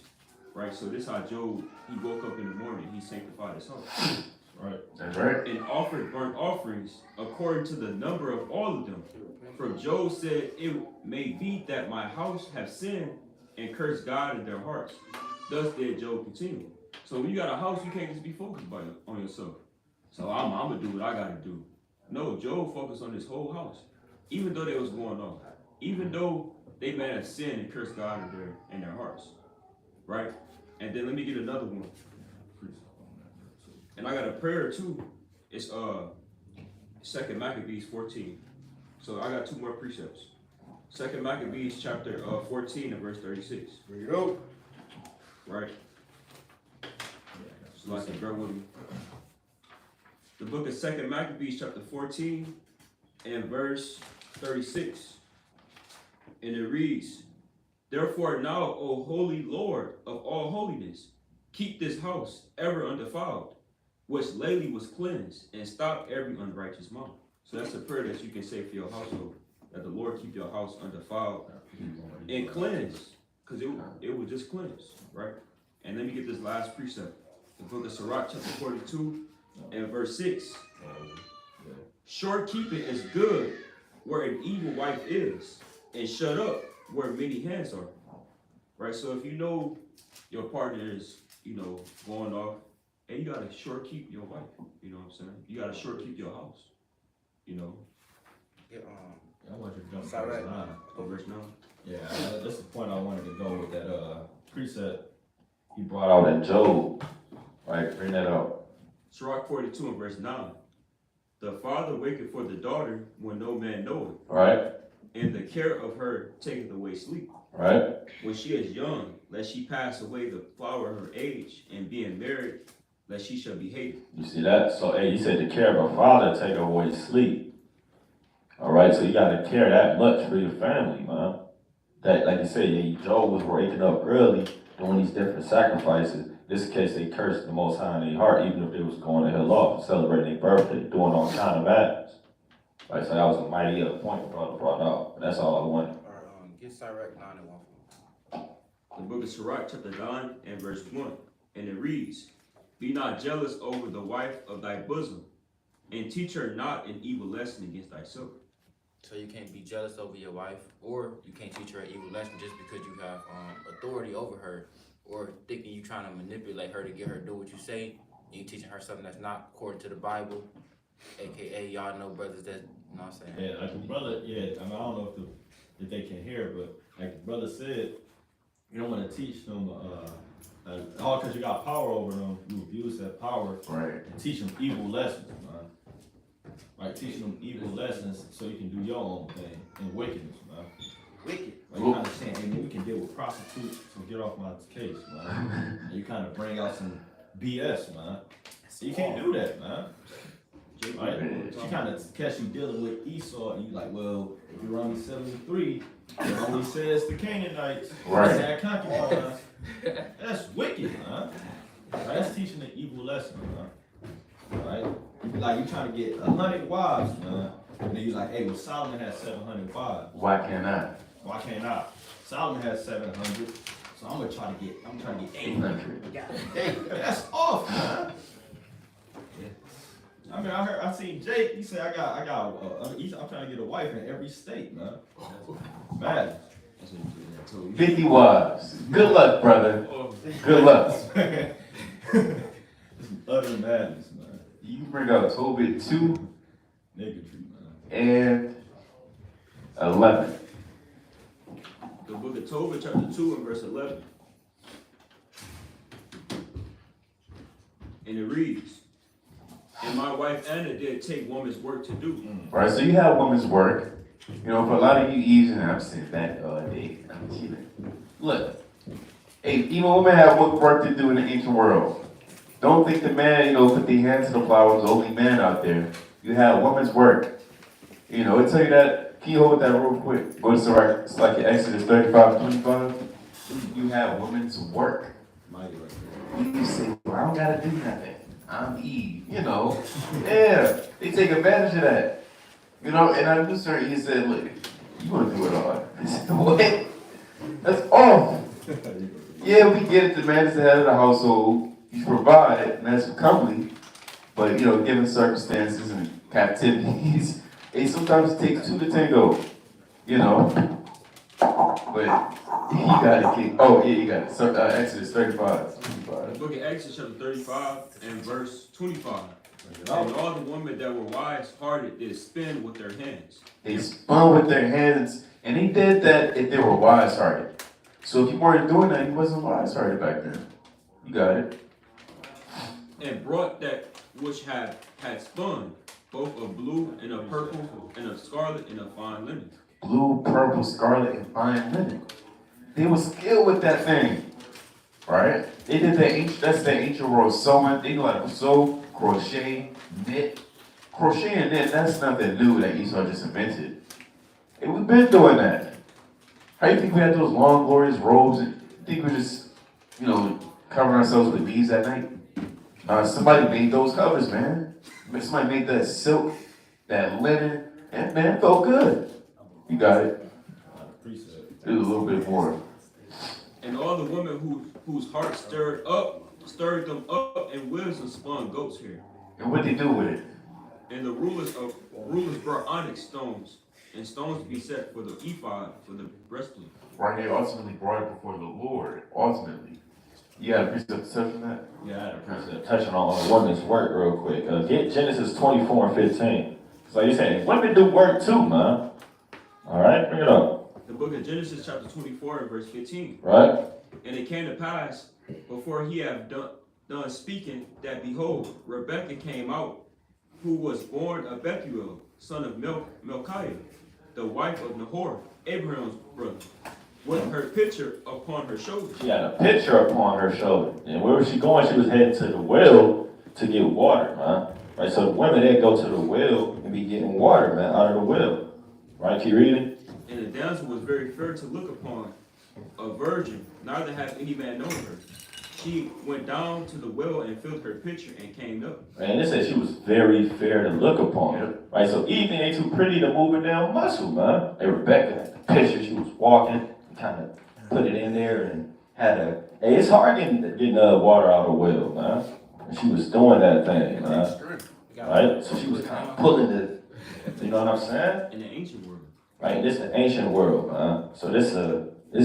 Right? So this is how Job, he woke up in the morning. He sanctified his house. Right. That's right. And offered burnt offerings according to the number of all of them. For Job said, it may be that my house have sinned and cursed God in their hearts. Thus did Job continue. So when you got a house, you can't just be focused on yourself. So I'm going to do what I got to do. No, Job focused on his whole house. Even though they was going on. Even though they may have sinned and cursed God in their hearts. Right? And then let me get another one. And I got a prayer too. It's 2 Maccabees 14. So I got two more precepts. 2 Maccabees chapter 14 and verse 36. There you go. Right? So I said, bear with me. The book of 2 Maccabees chapter 14 and verse 36. And it reads, Therefore now, O holy Lord of all holiness, keep this house ever undefiled, which lately was cleansed, and stop every unrighteous mouth. So that's a prayer that you can say for your household, that the Lord keep your house undefiled and cleansed, because it was just cleansed, right? And let me get this last precept. The book of Sirach chapter 42 and verse 6. Short keeping is good where an evil wife is, and shut up where many hands are. Right? So if you know your partner is, going off, and you gotta short keep your wife. You know what I'm saying? You gotta short keep your house. Yeah, I want you to jump to Sorry. verse 9. Verse 9. Yeah, that's the point I wanted to go with that precept. He brought out in Job. Right? Bring that out. Sirach 42 and verse 9. The father waketh for the daughter when no man knoweth, Right? and the care of her taketh away sleep. Right? When she is young, lest she pass away the flower of her age, and being married, lest she shall be hated. You see that? So, hey, he said the care of a father take away sleep. All right? So you got to care that much for your family, man. That, like you said, yeah, Job was waking up early doing these different sacrifices. In this case, they cursed the Most High in their heart, even if they was going to hell off, celebrating their birthday, doing all kind of acts. Right? So that was a mighty point brought out. But that's all I wanted. get Sirach 9 and 1 The book of Sirach chapter 9 and verse 1. And it reads, Be not jealous over the wife of thy bosom, and teach her not an evil lesson against thyself. So you can't be jealous over your wife, or you can't teach her an evil lesson just because you have authority over her, or thinking you trying to manipulate her to get her to do what you say, and you teaching her something that's not according to the Bible. AKA y'all know brothers that, you know what I'm saying? Yeah, like the brother, yeah, I mean, I don't know if they can hear, but like the brother said, you don't want to teach them, all because you got power over them, you abuse that power Right. and teach them evil lessons, man. Like teaching them evil lessons so you can do your own thing and wickedness, man. Wicked. Like you kind of saying, hey, man, we can deal with prostitutes, so get off my case, man. And you kind of bring out some BS, man. So you can't do that, man. Right? She kind of catch you dealing with Esau, and you like, well, if you run me 73, it only says the Canaanites, Right. that concubines. That's wicked, man. Right? That's teaching an evil lesson, man. Right? Like you trying to get 100 wives, man. And then you like, hey, well, Solomon has 700 wives. Why can't I? Why can't I? Solomon has 700, so I'm trying to get 800. 800. That's off, man. I mean, I seen Jake. He said, I'm trying to get a wife in every state, man. Man. 50 wives. Good luck, brother. Good luck. It's utter madness, man. You bring out Tobit 2 Niggatry, man. and 11. The book of Tobit, chapter 2 and verse 11. And it reads, and my wife Anna did take woman's work to do. Right, so you have women's work. You know, for a lot of you Asians, I'm sitting back all day. I'm chilling. Look, hey, even women have work to do in the ancient world. Don't think the man, put their hands to the plow was the only man out there. You have women's work. I'll tell you that. Can you hold that real quick? Go to it's like Exodus 35:25. You have women's work. You say, well, I don't gotta do nothing. I'm Eve, Yeah, they take advantage of that. And I knew certain, he said, look, you wanna do it all. I said, what? That's off. Yeah, we get it, the man is the head of the household. You provide, and that's comely. But, given circumstances and captivities, sometimes it takes two to tango, But you got it, oh, yeah, you got it. So, Exodus 35. The book of Exodus, chapter 35 and verse 25. And all the women that were wise-hearted did spin with their hands. They spun with their hands, and they did that if they were wise-hearted. So if you weren't doing that, you wasn't wise-hearted back then. You got it. And brought that which had spun, both of blue and of purple and of scarlet and of fine linen. Blue, purple, scarlet, and fine linen. They were skilled with that thing, right? They did that's the ancient world sewing. They knew how to sew, crochet, knit. Crochet and knit, that's nothing new that Esau just invented. And we've been doing that. How do you think we had those long, glorious robes? And you think we're just, covering ourselves with beads at night? Somebody made those covers, man. Somebody made that silk, that linen, and man, it felt good. You got it. Do a little bit more. And all the women whose hearts stirred them up, and wisdom spun goat's hair. And what they do with it? And the rulers brought onyx stones, and stones to be set for the ephod, for the breastplate. Right, they ultimately brought it before the Lord. Ultimately. You got a precept to touch on that? Yeah, I had a precept touching on women's work real quick. Get Genesis 24 and 15. So you're saying women do work too, man. All right, bring it up. The book of Genesis, chapter 24 and verse 15. Right. And it came to pass, before he had done speaking, that behold, Rebekah came out, who was born of Bethuel, son of Melchiah, the wife of Nahor, Abraham's brother, with her pitcher upon her shoulder. She had a pitcher upon her shoulder. And where was she going? She was heading to the well to get water, man. Right, so the women, they go to the well and be getting water, man, out of the well. Right, keep reading. And the damsel was very fair to look upon, a virgin, neither had any man known her. She went down to the well and filled her pitcher and came up. And it said she was very fair to look upon. Right, so Ethan ain't too pretty to move it down muscle, man. Hey, Rebecca had the pitcher, she was walking, kind of put it in there and had a, hey, it's hard getting water out of the well, man. And she was doing that thing, man. Right, so she was kind of pulling it, you know what I'm saying? In the ancient world. Right, this is an ancient world, man. So this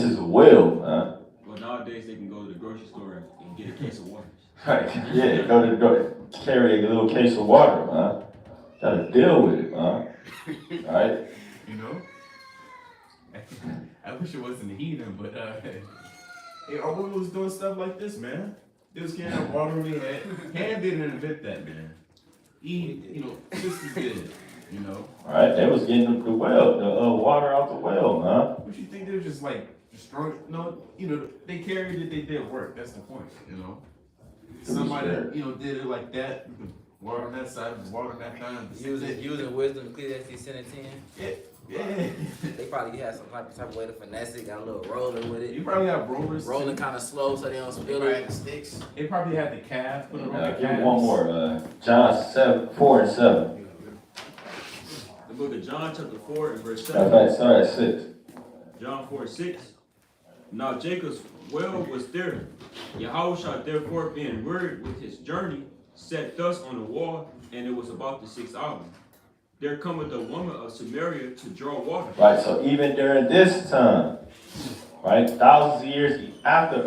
is a well, man. Well, nowadays they can go to the grocery store and get a case of water. Right, yeah, go carry a little case of water, man. Gotta deal with it, man. Right? You know? I wish it wasn't a heathen, but hey, our women was doing stuff like this, man. They was getting up water in their head. Ham didn't invent that, man. Sisters did, Right? They was getting the well, the water out the well, man. What you think they were just like strong? No, they carried it, they did work. That's the point, Somebody that, did it like that, water on that side, water on that time. Using wisdom, Ecclesiastes 10 and 10. Yeah. They probably had some type of way to finesse it, got a little roller with it. You probably have rollers. Rolling kind of slow so they don't spill it. Sticks. They probably had the calf. Put it on the Give me calves. one more. John 4 and 7. The book of John, chapter 4 and verse Matter 7. of fact, start at 6. John 4 6. Now Jacob's well was there. Yahushua therefore being wearied with his journey, sat thus on the wall, and it was about the 6th hour. There cometh a woman of Samaria to draw water. Right, so even during this time, right, thousands of years after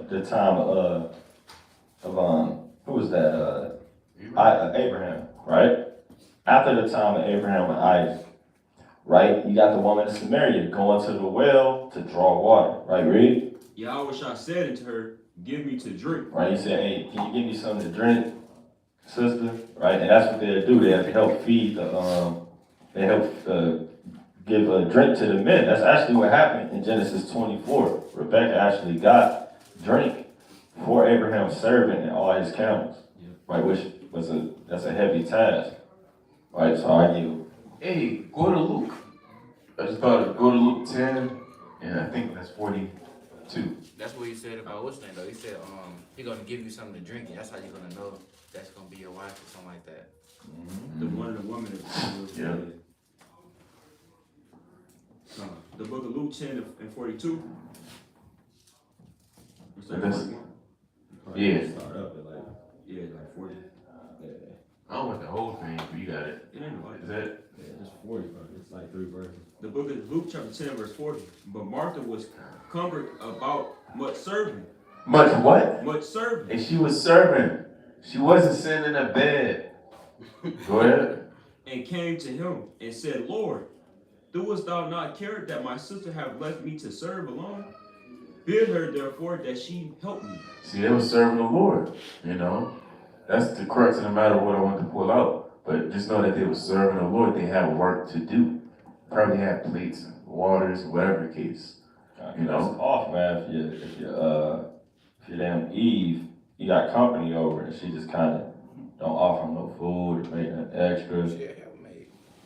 the time of who was that? Abraham, right? After the time of Abraham and Isaac, right? You got the woman of Samaria going to the well to draw water, right? Read. Yahushua said unto her, give me to drink. Right, he said, hey, can you give me something to drink, sister? Right, and that's what they'll do. They have to help feed they help give a drink to the men. That's actually what happened in Genesis 24. Rebecca actually got drink for Abraham's servant and all his camels, right, which was that's a heavy task. Right, so I give. Hey, go to Luke. I just thought go to Luke 10, and I think that's 42. That's what he said about what's name though. He said, he's gonna give you something to drink, and that's how you're gonna know that's gonna be your wife or something like that. The one of the women of Yeah. The book of Luke 10 and 42. And that's- Yeah. Start up at like 40. I don't want the whole thing, but you got it. It ain't like Is that? it's 40, it's like 3 verses. The book of Luke chapter 10 verse 40. But Martha was cumbered about much serving. Much what? Much serving. And she was serving. She wasn't sitting in a bed. Go ahead. And came to him and said, Lord, doest thou not care that my sister have left me to serve alone? Bid her therefore that she help me. See, they were serving the Lord, That's the crux of the matter what I want to pull out. But just know that they were serving the Lord. They had work to do. Probably had plates and waters, whatever the case. That's off, man. If your damn Eve, you got company over and she just kind of don't offer them no food or make nothing extra.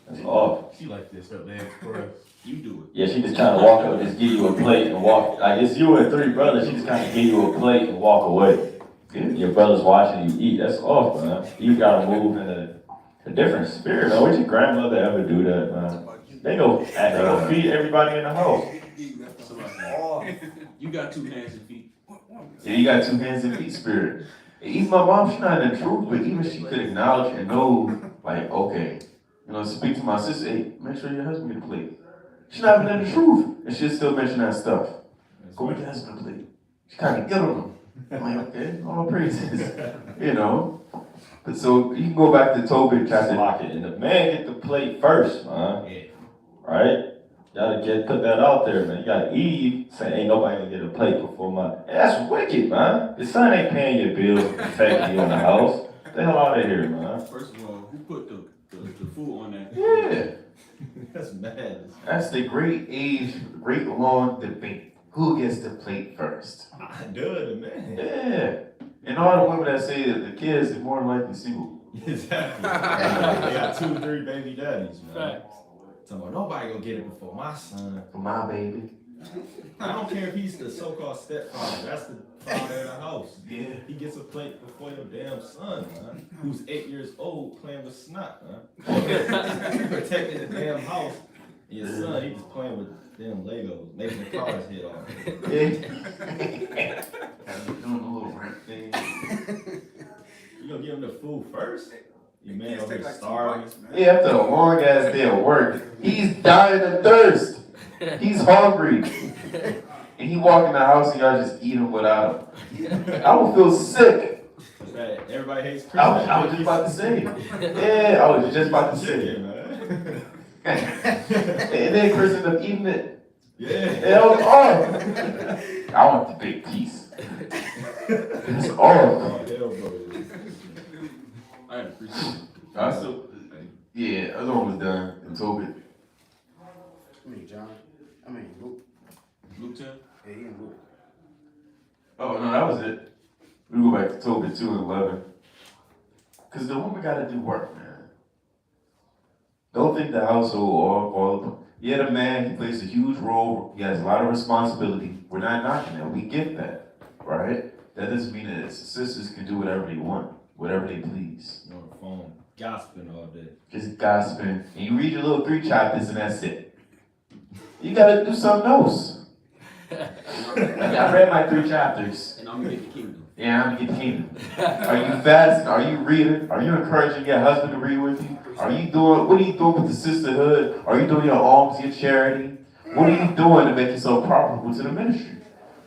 That's off. She like this, her legs crossed. You do it. Yeah, she just kind of walk up and just give you a plate and walk. Like, it's you and 3 brothers. She just kind of give you a plate and walk away. Your brother's watching you eat. That's off, man. You gotta move in a different spirit, man. Would your grandmother ever do that, man? They go feed everybody in the house. You got 2 hands and feet. Yeah, you got 2 hands and feet spirit. Even my mom, she's not in the truth, but even she could acknowledge and know, like, okay, speak to my sister, hey, make sure your husband get a plate. She's not even in the truth, and she'll still mention that stuff. Go make your husband a plate. She kind of get on them. I'm like, okay, all praises, But so you can go back to Tobit chapter. Lock it. And the man get the plate first, man. Yeah. Right? Gotta put that out there, man. You got Eve saying, ain't nobody gonna get a plate before my. And that's wicked, man. The son ain't paying your bills, protecting you in the house. Get the hell out of here, man. First of all, who put the food on that? Yeah. That's mad. That's the great long debate. Who gets the plate first? I do it, man. Yeah. And all the women that say that the kids are more than likely single. Exactly. They got 2 or 3 baby daddies, man. So nobody gonna get it before my son. For my baby. I don't care if he's the so-called stepfather. That's the father in the house. Yeah. He gets a plate before your damn son, man. Who's 8 years old playing with snot, man. Protecting the damn house. And your son, he just playing with damn Legos, making the cars hit off. Yeah. Doing a little rent thing. You gonna give him the food first? Your man Kids over take here like 2 starving. bites, man. Yeah, after a long ass day of work, he's dying of thirst. He's hungry. And he walk in the house and y'all just eat him without him. I would feel sick. Right, everybody hates Christmas. I was just about to say. Yeah, I was just about to say. Chicken, man. And then Chris ended up eating it. Yeah. Hell off. I want the big piece. It's off. Oh, hell, bro. I had appreciate it. I still, yeah, other one was done and told it. I mean, John. I mean, Luke. Luke 10. Yeah, he in Luke. Oh, no, that was it. We go back to Tobit 2 and 11. Because the woman got to do work, man. Don't think the household all yeah, the man, he plays a huge role. He has a lot of responsibility. We're not knocking that. We get that, right? That doesn't mean that sisters can do whatever they want, whatever they please. You're on the phone, gossiping all day. Just gossiping. And you read your little 3 chapters and that's it. You got to do something else. I read my 3 chapters. And I'm gonna get the kingdom. Yeah, I'm gonna get the kingdom. Are you fasting? Are you reading? Are you encouraging your husband to read with you? Are you doing, what are you doing with the sisterhood? Are you doing your alms, your charity? What are you doing to make yourself profitable to the ministry?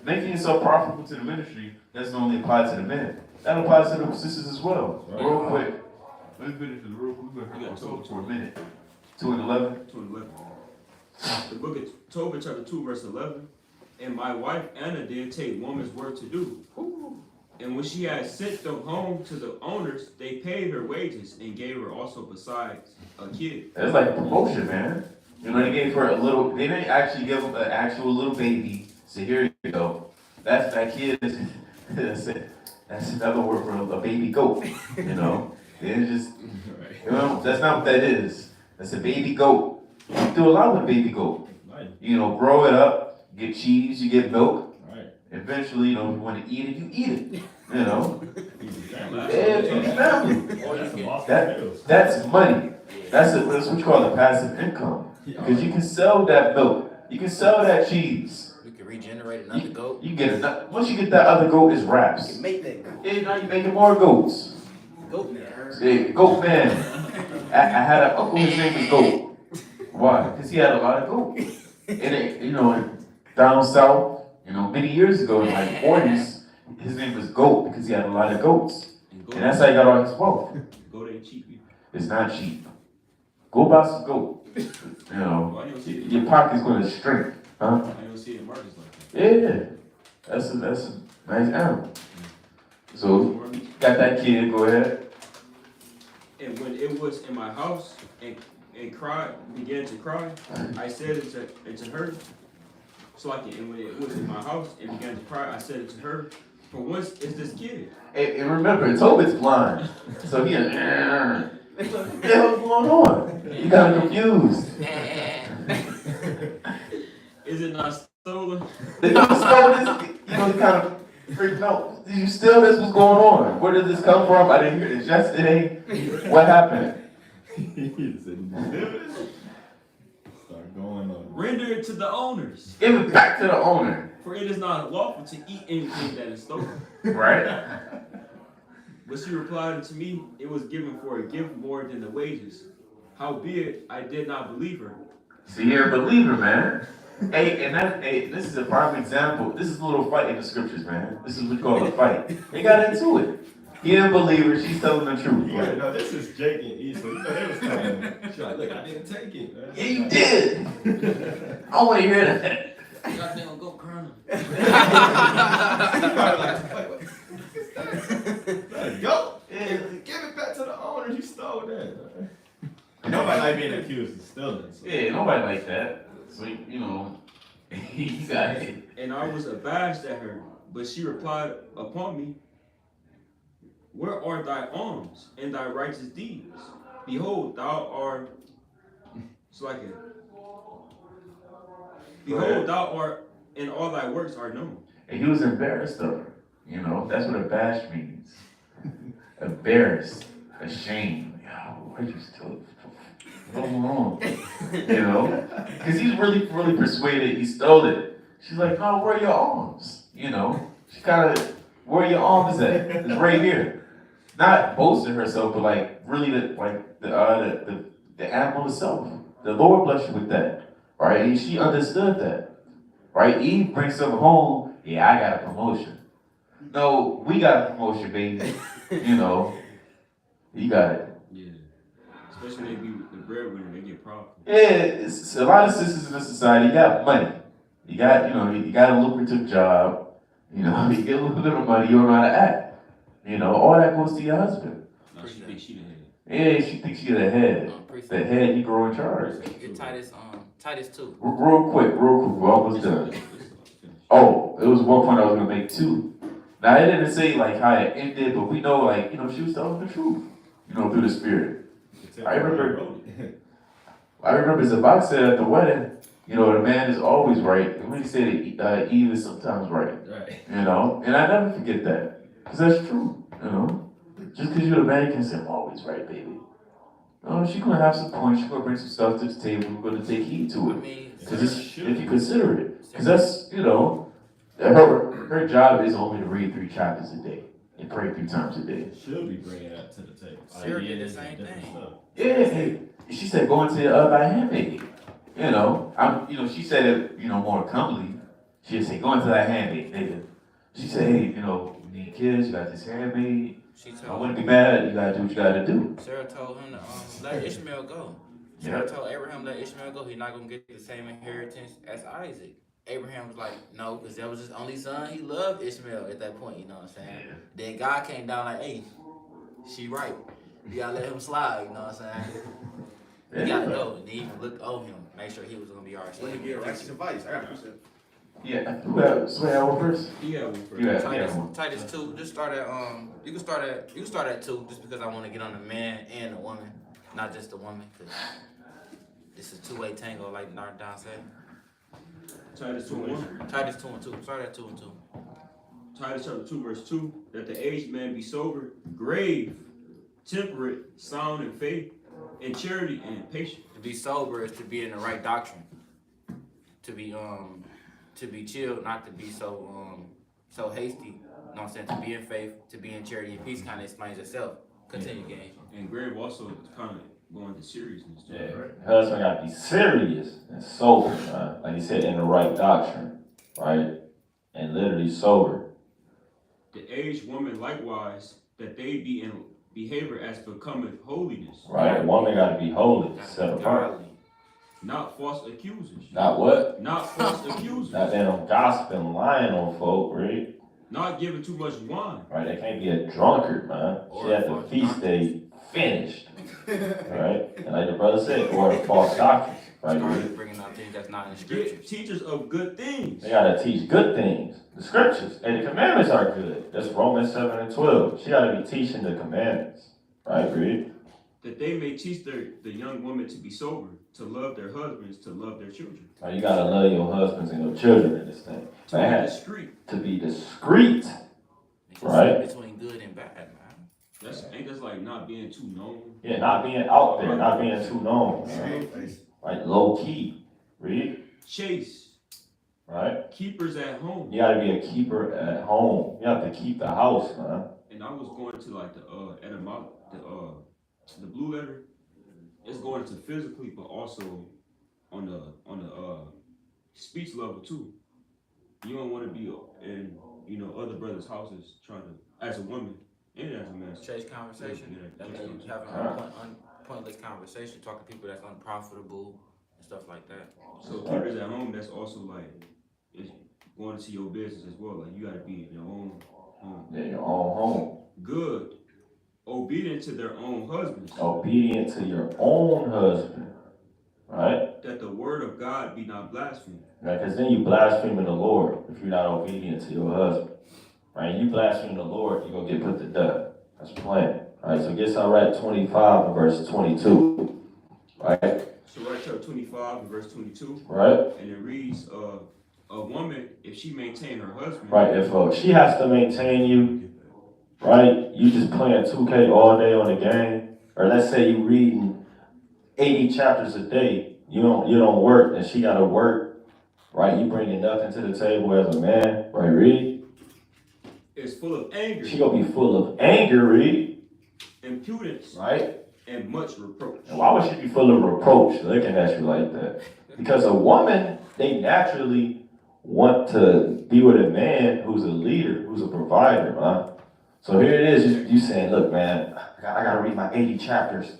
Making yourself profitable to the ministry doesn't only apply to the men. That applies to the sisters as well. Right. Real quick. Let me finish this real quick. We're going to have to for a minute. 2 and 11. 2 and 11. The book of Tobit, chapter 2, verse 11. And my wife Anna did take woman's work to do. And when she had sent them home to the owners, they paid her wages and gave her also besides a kid. That's like a promotion, man. You know, they gave her a little, they didn't actually give her an actual little baby. So here you go. That's that kid. That's it. That's another word for a baby goat. You know, it's just, you know, that's not what that is. That's a baby goat. You do a lot with a baby goat. Nice. You know, grow it up, you get cheese, you get milk. Right. Eventually, you know, you want to eat it, you eat it. You know, Yeah, yeah, family. that's money. That's what you call a passive income. Because you can sell that milk, you can sell that cheese. You can regenerate another goat. You get it. Once you get that other goat, it's wraps. Make that go. Yeah, now you're making more goats. Goat man. Yeah, goat man. I had an uncle, his name was Goat. Why? Because he had a lot of goat. And it, you know, down south, you know, many years ago, in like 40s, his name was Goat because he had a lot of goats. And that's how he got all his wealth. Goat ain't cheap. Either. It's not cheap. Go buy some goat. You know, your pocket's going to shrink. Huh? I don't see it in markets like that. Yeah. That's a nice animal. So, got that kid, go ahead. And when it was in my house and began to cry, I said it to her. So and when it was in my house and began to cry, I said it to her. For whence is this kid? And remember, Tobit's blind. So he what the hell's going on? You got him confused. Is it not stolen? Did you steal this? You know, he kind of freaked out. Did you steal this? What's going on? Where did this come from? I didn't hear this yesterday. What happened? Start going on. Render it to the owners, Give it back to the owner. for it is not lawful to eat anything that is stolen. Right? But she replied unto me, it was given for a gift more than the wages. Howbeit, I did not believe her. See, you're a believer, man. Hey, this is a prime example. This is a little fight in the scriptures, man. This is what you call a fight. They got into it. He didn't believe her. She's telling the truth. Yeah, no, this is Jake and Esau. You know, they was saying, she's like, look, I didn't take it. Man. Yeah, you did. I want to hear that. Goddamn goat colonel. Go. Yeah, give it back to the owner. You stole that. Nobody like being accused of stealing. So. Yeah, nobody like that. So, you know, he got it. And I was abashed at her. But she replied upon me, where are thy alms and thy righteous deeds? Behold, thou art behold, thou art, and all thy works are known. And he was embarrassed of her. You know, that's what abashed means. Embarrassed, ashamed. Yo, why'd you steal it? What's going on? You know? Because he's really persuaded he stole it. She's like, no, where are your arms? You know? She kind of, where are your arms at? It's right here. Not boasting herself, but like really the animal itself. The Lord blessed you with that. Right? And she understood that. Right? Eve brings something home. Yeah, I got a promotion. no, we got a promotion, baby. You know, you got it. Yeah. Especially when they be the breadwinner, they get proud. Yeah, it's a lot of sisters in the society. You got money. You got, you got a lucrative job. You know, you get a little bit of money. You don't know how to act. You know, all that goes to your husband. No, she thinks she the head. Yeah, she thinks she's the head. The head, you grow in charge. Get Titus 2. Real quick, we're almost done. Oh, it was one point I was gonna make too. Now it didn't say like how it ended, but we know like, she was telling the truth. Through the spirit. I remember Zabak said at the wedding, the man is always right. And when he said Eve is sometimes right. Right. And I never forget that. Because that's true, Just because you're the man, you can say, I'm always right, baby. No, she's going to have some points. She's going to bring some stuff to the table. We're going to take heed to it. Because if you consider it. Because that's, her job is only to read 3 chapters a day. And pray 3 times a day. Should be bringing that to the table. Sarah did the same thing. Stuff. Yeah, she said go into thy handmaid. She said it, more comely. She would say, go into thy handmaid, nigga. She said, hey, you need kids, you got this handmaid. I wouldn't be mad, you gotta do what you gotta do. Sarah told him to let Ishmael go. Sarah told Abraham let Ishmael go. He's not gonna get the same inheritance as Isaac. Abraham was like, no, because that was his only son. He loved Ishmael at that point, you know what I'm saying? Yeah. Then God came down like, hey, she right. You gotta let him slide, you know what I'm saying? You gotta go. And he even looked over him, make sure he was gonna be our Let me get righteous advice. I got you. Yeah, who had one first? Yeah, one first. Yeah. Titus 2, just start at you can start at 2 just because I want to get on the man and the woman, not just the woman, because this is 2-way tango like Don said. Titus 2 and 1. Titus 2 and 2. Start at 2 and 2. Titus chapter 2, verse 2. That the aged man be sober, grave, temperate, sound in faith, in charity, and patient. To be sober is to be in the right doctrine. To be chill, not to be so hasty. You know what I'm saying? To be in faith, to be in charity and peace kind of explains itself. Continue, gang. And grave also kind of going to seriousness too, Yeah, right? husband got to be serious and sober, man. Like he said, in the right doctrine, right? And literally sober. The aged woman likewise, that they be in behavior as becometh holiness. Right? A woman got to be holy, set apart. Godly. Not false accusers. Not what? Not false accusers. Not that on gossiping, lying on folk, right? Not giving too much wine. Right? They can't be a drunkard, man. She had the feast day finished, right? And like the brother said, or a false doctrine, right? Started bringing out things that's not in the scriptures. Teachers of good things. They gotta teach good things, the scriptures, and the commandments are good. That's Romans 7 and 12. She gotta be teaching the commandments, right? Read. That they may teach the young women to be sober, to love their husbands, to love their children. Right, you gotta love your husbands and your children in this thing. To be discreet. To be discreet, right? Between good and bad, man. Ain't that's like not being too known. Yeah, not being out there, not being too known, right? Face. Right, low key, read, Chase. right? Keepers at home. You gotta be a keeper at home. You have to keep the house, man. And I was going to like the the blue letter. It's going to physically, but also on the speech level too. You don't want to be in other brothers' houses trying to, as a woman and as a man. Chase conversation. Yeah, That chase means you having pointless conversation, talking to people that's unprofitable and stuff like that. So keepers at home, that's also like it's going into your business as well. Like you got to be in your own home. Yeah, your own home. Good, obedient to their own husbands, Obedient to your own husband, right? that the word of God be not blasphemed. Right, because then you blaspheming the Lord if you're not obedient to your husband. Right, you blaspheme the Lord, you're going to get put to death. That's plain. Right, so get Sirach 25 and verse 22. Right? So right chapter 25 and verse 22. Right? And it reads, a woman, if she maintain her husband. Right, if she has to maintain you, right, you just playing 2K all day on the game, or let's say you reading 80 chapters a day, you don't work, and she got to work, right? You bringing nothing to the table as a man, right, Reed? Is full of anger. She gonna be full of anger, Reed. Impudence. Right? And much reproach. And why would she be full of reproach looking at you like that? Because a woman, they naturally want to be with a man who's a leader, who's a provider, man. So here it is, you saying, look, man, I gotta read my 80 chapters.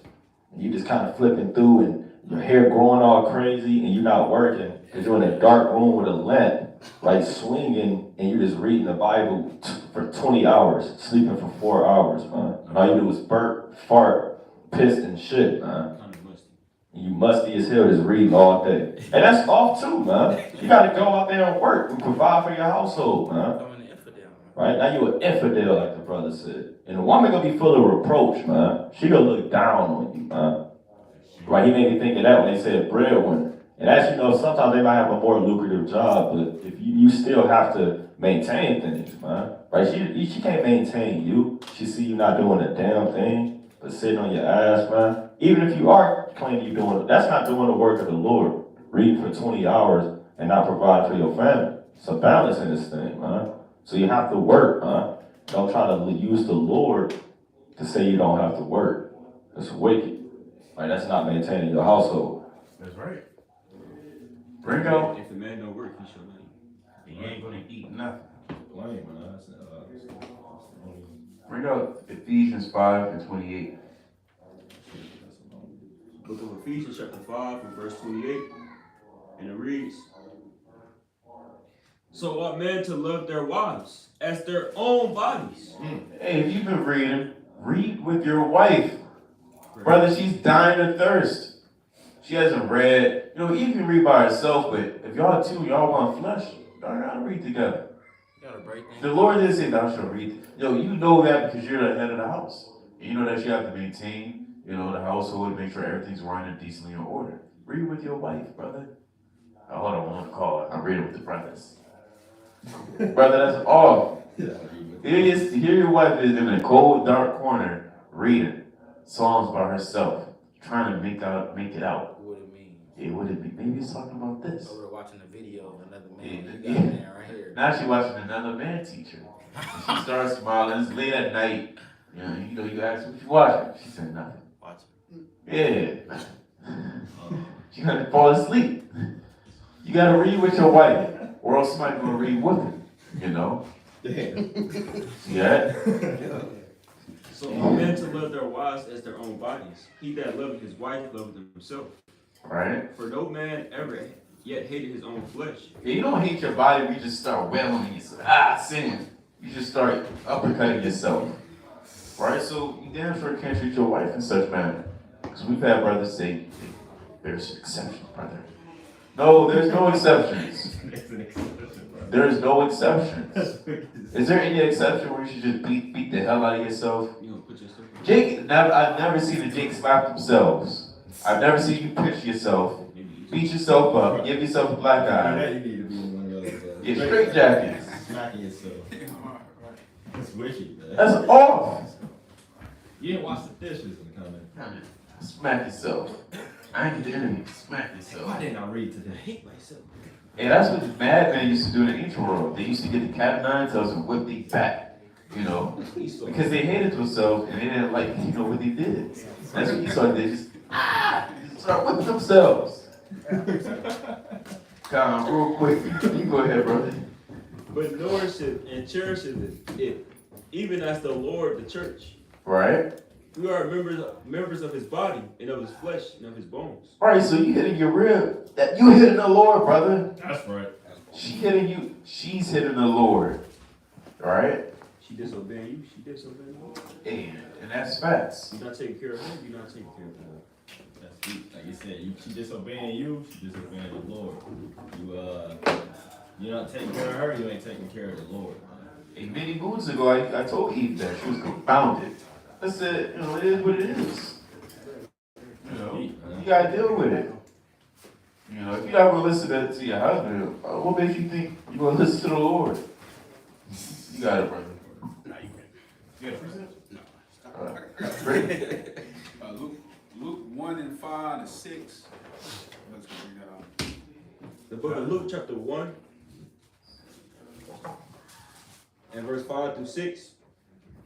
And you just kind of flipping through and your hair growing all crazy and you're not working because you're in a dark room with a lamp, like swinging, and you're just reading the Bible for 20 hours, sleeping for 4 hours, man. And all you do is burp, fart, piss, and shit, man. Kind of musty. You musty as hell just reading all day. And that's off too, man. You gotta go out there and work and provide for your household, man. Becoming an infidel, man. Right? Now you an infidel, like the brother said. And the woman gonna be full of reproach, man. She gonna look down on you, man. Right? He made me think of that when they said breadwinner. And as you know, sometimes they might have a more lucrative job, but if you still have to maintain things, man. Right? She can't maintain you. She see you not doing a damn thing, but sitting on your ass, man. Even if you are claiming you're doing it, that's not doing the work of the Lord. Reading for 20 hours and not provide for your family. It's a balance in this thing, man. So you have to work, man. Don't try to use the Lord to say you don't have to work. It's wicked. Like, that's not maintaining your household. That's right. Bring out. If a man don't work, he shall not eat. He ain't gonna eat nothing. Blame, man. Bring out Ephesians 5:28. Book of Ephesians chapter 5 and verse 28. And it reads, so ought men to love their wives as their own bodies. Hey, if you've been reading, read with your wife. Brother, she's dying of thirst. She hasn't read. You know, you can read by herself, but if y'all two, y'all want flesh, y'all gotta read together. You gotta break things. The Lord didn't say thou shalt read. Yo, you know that because you're the head of the house. And you know that you have to maintain, the household, make sure everything's running decently in order. Read with your wife, brother. Oh, hold on, I want to call it. I'm reading with the brothers. Brother, that's all. Here your wife is in a cold, dark corner reading songs by herself, trying to make it out. What it means. Yeah, what it be? Maybe it's talking about this. Over watching a video of another man. Yeah. You got a man right here. Now she watching another man teacher. And she starts smiling. It's late at night. You ask her what you watching. She said nothing. Watch Yeah. She gonna fall asleep. You gotta read with your wife, or else somebody gonna read with her. Yeah. So ought men to love their wives as their own bodies. He that loveth his wife loveth himself. Right. For no man ever yet hated his own flesh. Yeah, you don't hate your body. You just start wailing yourself. Sin. You just start uppercutting yourself. Right. So you damn sure can't treat your wife in such manner. Because we've had brothers say, there's exceptions, brother. No, there's no exceptions. There's no exceptions. Is there any exception where you should just beat the hell out of yourself? You know, put yourself in. Jake, I've never seen a Jake slap themselves. I've never seen you pinch yourself, beat yourself up, give yourself a black eye. You need to be one of those. Yeah, straight jackets. Smacking yourself. That's wicked, man. That's off. You didn't wash the dishes in the comment. Smack yourself. I ain't the enemy. Smack Why yourself. didn't I read today? I hate myself. And that's what the madmen used to do in the ancient world. They used to get the cat of nine tails and whip their back, because they hated themselves and they didn't like, what they did. That's what Esau did. Just start whipping themselves. Come on, real quick. You go ahead, brother. But nourisheth and cherisheth it, even as the Lord the church. Right? We are members of his body and of his flesh and of his bones. Right, so you hitting your rib. You hitting the Lord, brother. That's right. She hitting you. She's hitting the Lord. Right? She disobeying you, she disobeying you. And that's facts. You're not taking care of her, you're not taking care of her. That's deep. Like you said, she disobeying you, she disobeying the Lord. You're not taking care of her, you ain't taking care of the Lord. And many moons ago, I told Eve that she was confounded. I said, it is what it is. You gotta deal with it. If you're not gonna listen to your husband, what makes you think you're gonna listen to the Lord? You got it, brother. No, you can. You got a precept? No. Great. Luke 1 and 5 and 6. Let's go bring that out. The book of Luke chapter 1 and verse 5 through 6.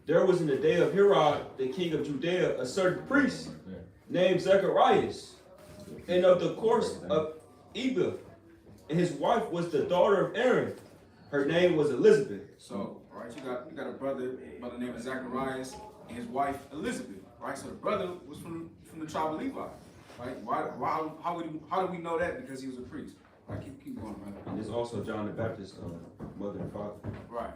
There was in the day of Herod, the king of Judea, a certain priest named Zacharias, and of the course of Abia, and his wife was the daughter of Aaron. Her name was Elizabeth. So, right, you got a brother by the name of Zacharias and his wife Elizabeth, right? So the brother was from the tribe of Levi, right? How do we know that? Because he was a priest. Right, keep going, man. And there's also John the Baptist's mother and father. Right.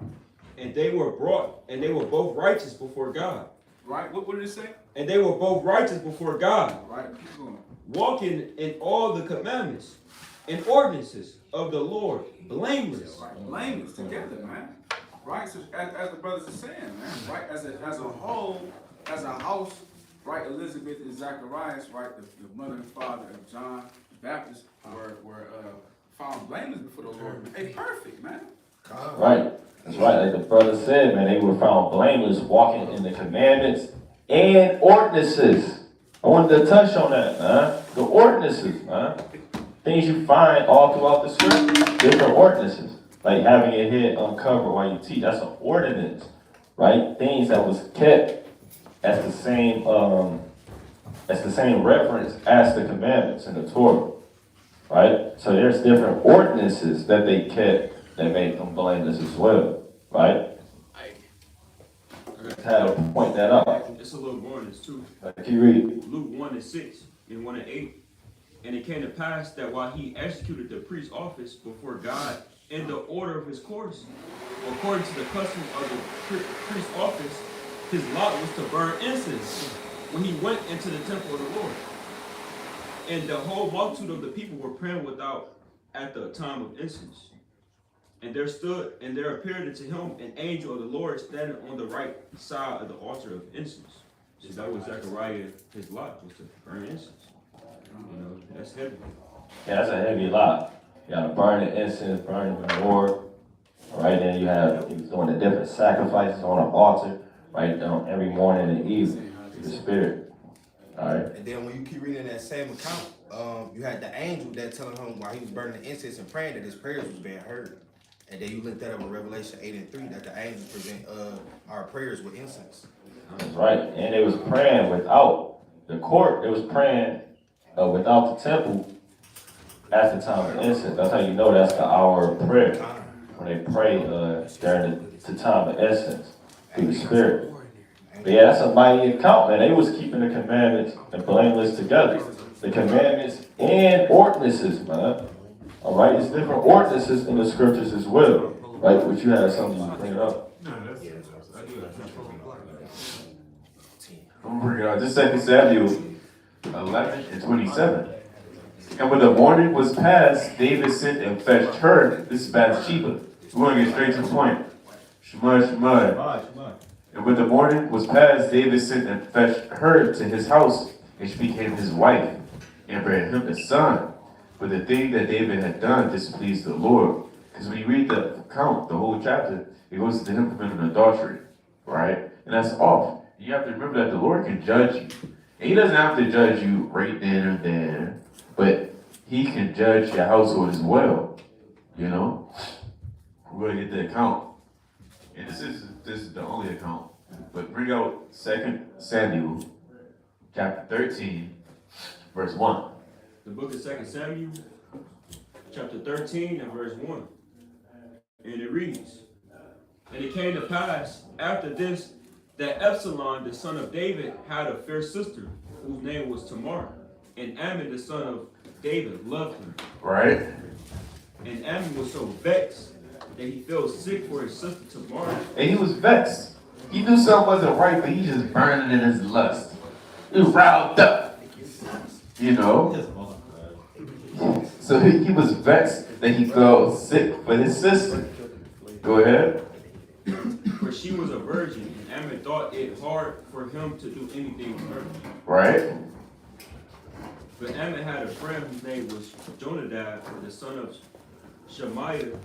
And they were both righteous before God. Right. What did it say? And they were both righteous before God, Right. Keep going. walking in all the commandments and ordinances of the Lord, blameless. Right. Blameless together, man. Right. So as the brothers are saying, man. Right. As a whole, as a house, right. Elizabeth and Zacharias, right. The mother and father of John the Baptist were found blameless before the Lord. Hey, perfect, man. Right. That's right. Like the brother said, man, they were found blameless, walking in the commandments and ordinances. I wanted to touch on that, man. The ordinances, man. Things you find all throughout the scripture. Different ordinances. Like having your head uncovered while you teach. That's an ordinance, right? Things that was kept as the same reference as the commandments in the Torah, right? So there's different ordinances that they kept that make them blameless as well, right? I had to point that out. It's a little warnings too. Like you read. Luke 1:6 and 1:8. And it came to pass that while he executed the priest's office before God in the order of his course, according to the custom of the priest's office, his lot was to burn incense when he went into the temple of the Lord. And the whole multitude of the people were praying without at the time of incense. And there appeared unto him an angel of the Lord standing on the right side of the altar of incense. So that was Zechariah, his lot was to burn incense. You know, that's heavy. Yeah, that's a heavy lot. You gotta burn the incense, burn the Lord. Right then he was doing the different sacrifices on the altar, right down every morning and evening to the Spirit. Alright. And then when you keep reading that same account, you had the angel that telling him while he was burning the incense and praying that his prayers was being heard. And then you look that up in Revelation 8:3 that the angels present our prayers with incense. That's right. And they was praying without the court. They was praying without the temple at the time of incense. That's how you know that's the hour of prayer. When they pray during the time of incense through the Spirit. But yeah, that's a mighty account, man. They was keeping the commandments and blameless together. The commandments and ordinances, man. All right, there's different ordinances in the scriptures as well. Right, which you had something to bring it up. I'm gonna bring it out. This 2 Samuel 11:27. And when the morning was past, David sent and fetched her. This is Bathsheba. We want to get straight to the point. Shema. And when the morning was past, David sent and fetched her to his house, and she became his wife, and bare him a son. But the thing that David had done displeased the Lord. Because when you read the account, the whole chapter, it goes to him committing adultery, right? And that's off. You have to remember that the Lord can judge you. And he doesn't have to judge you right then and there, but he can judge your household as well, you know? We're going to get the account. And this is the only account. But bring out 2 Samuel chapter 13, verse 1. The book of 2 Samuel, chapter 13 and verse 1. And it reads, And it came to pass after this that Absalom, the son of David, had a fair sister, whose name was Tamar. And Ammon, the son of David, loved her. Right? And Ammon was so vexed that he fell sick for his sister Tamar. And he was vexed. He knew something wasn't right, but he just burning in his lust. He was riled up. You know? So he was vexed that he fell sick for his sister. Go ahead. For she was a virgin, and Ammon thought it hard for him to do anything with her. Right? But Ammon had a friend whose name was Jonadab, the son of Shemaiah,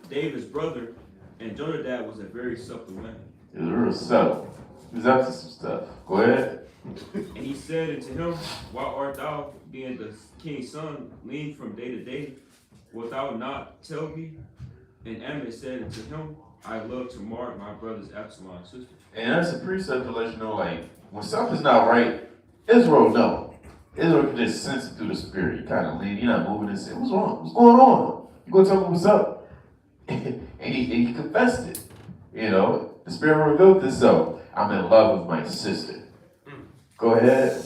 David's brother, and Jonadab was a very subtle man. He was real subtle. He was up to some stuff. Go ahead. And he said unto him, Why art thou, being the king's son, lean from day to day? Wilt thou not tell me? And Ammon said unto him, I love Tamar, my brother's Absalom's sister. And that's a precept to let you know, like, when something's not right, Israel know. Israel can just sense it through the spirit. You kind of lean, you're not moving and say, what's wrong? What's going on? You gonna tell him what's up? and he confessed it. You know, the spirit revealed itself. I'm in love with my sister. Go ahead.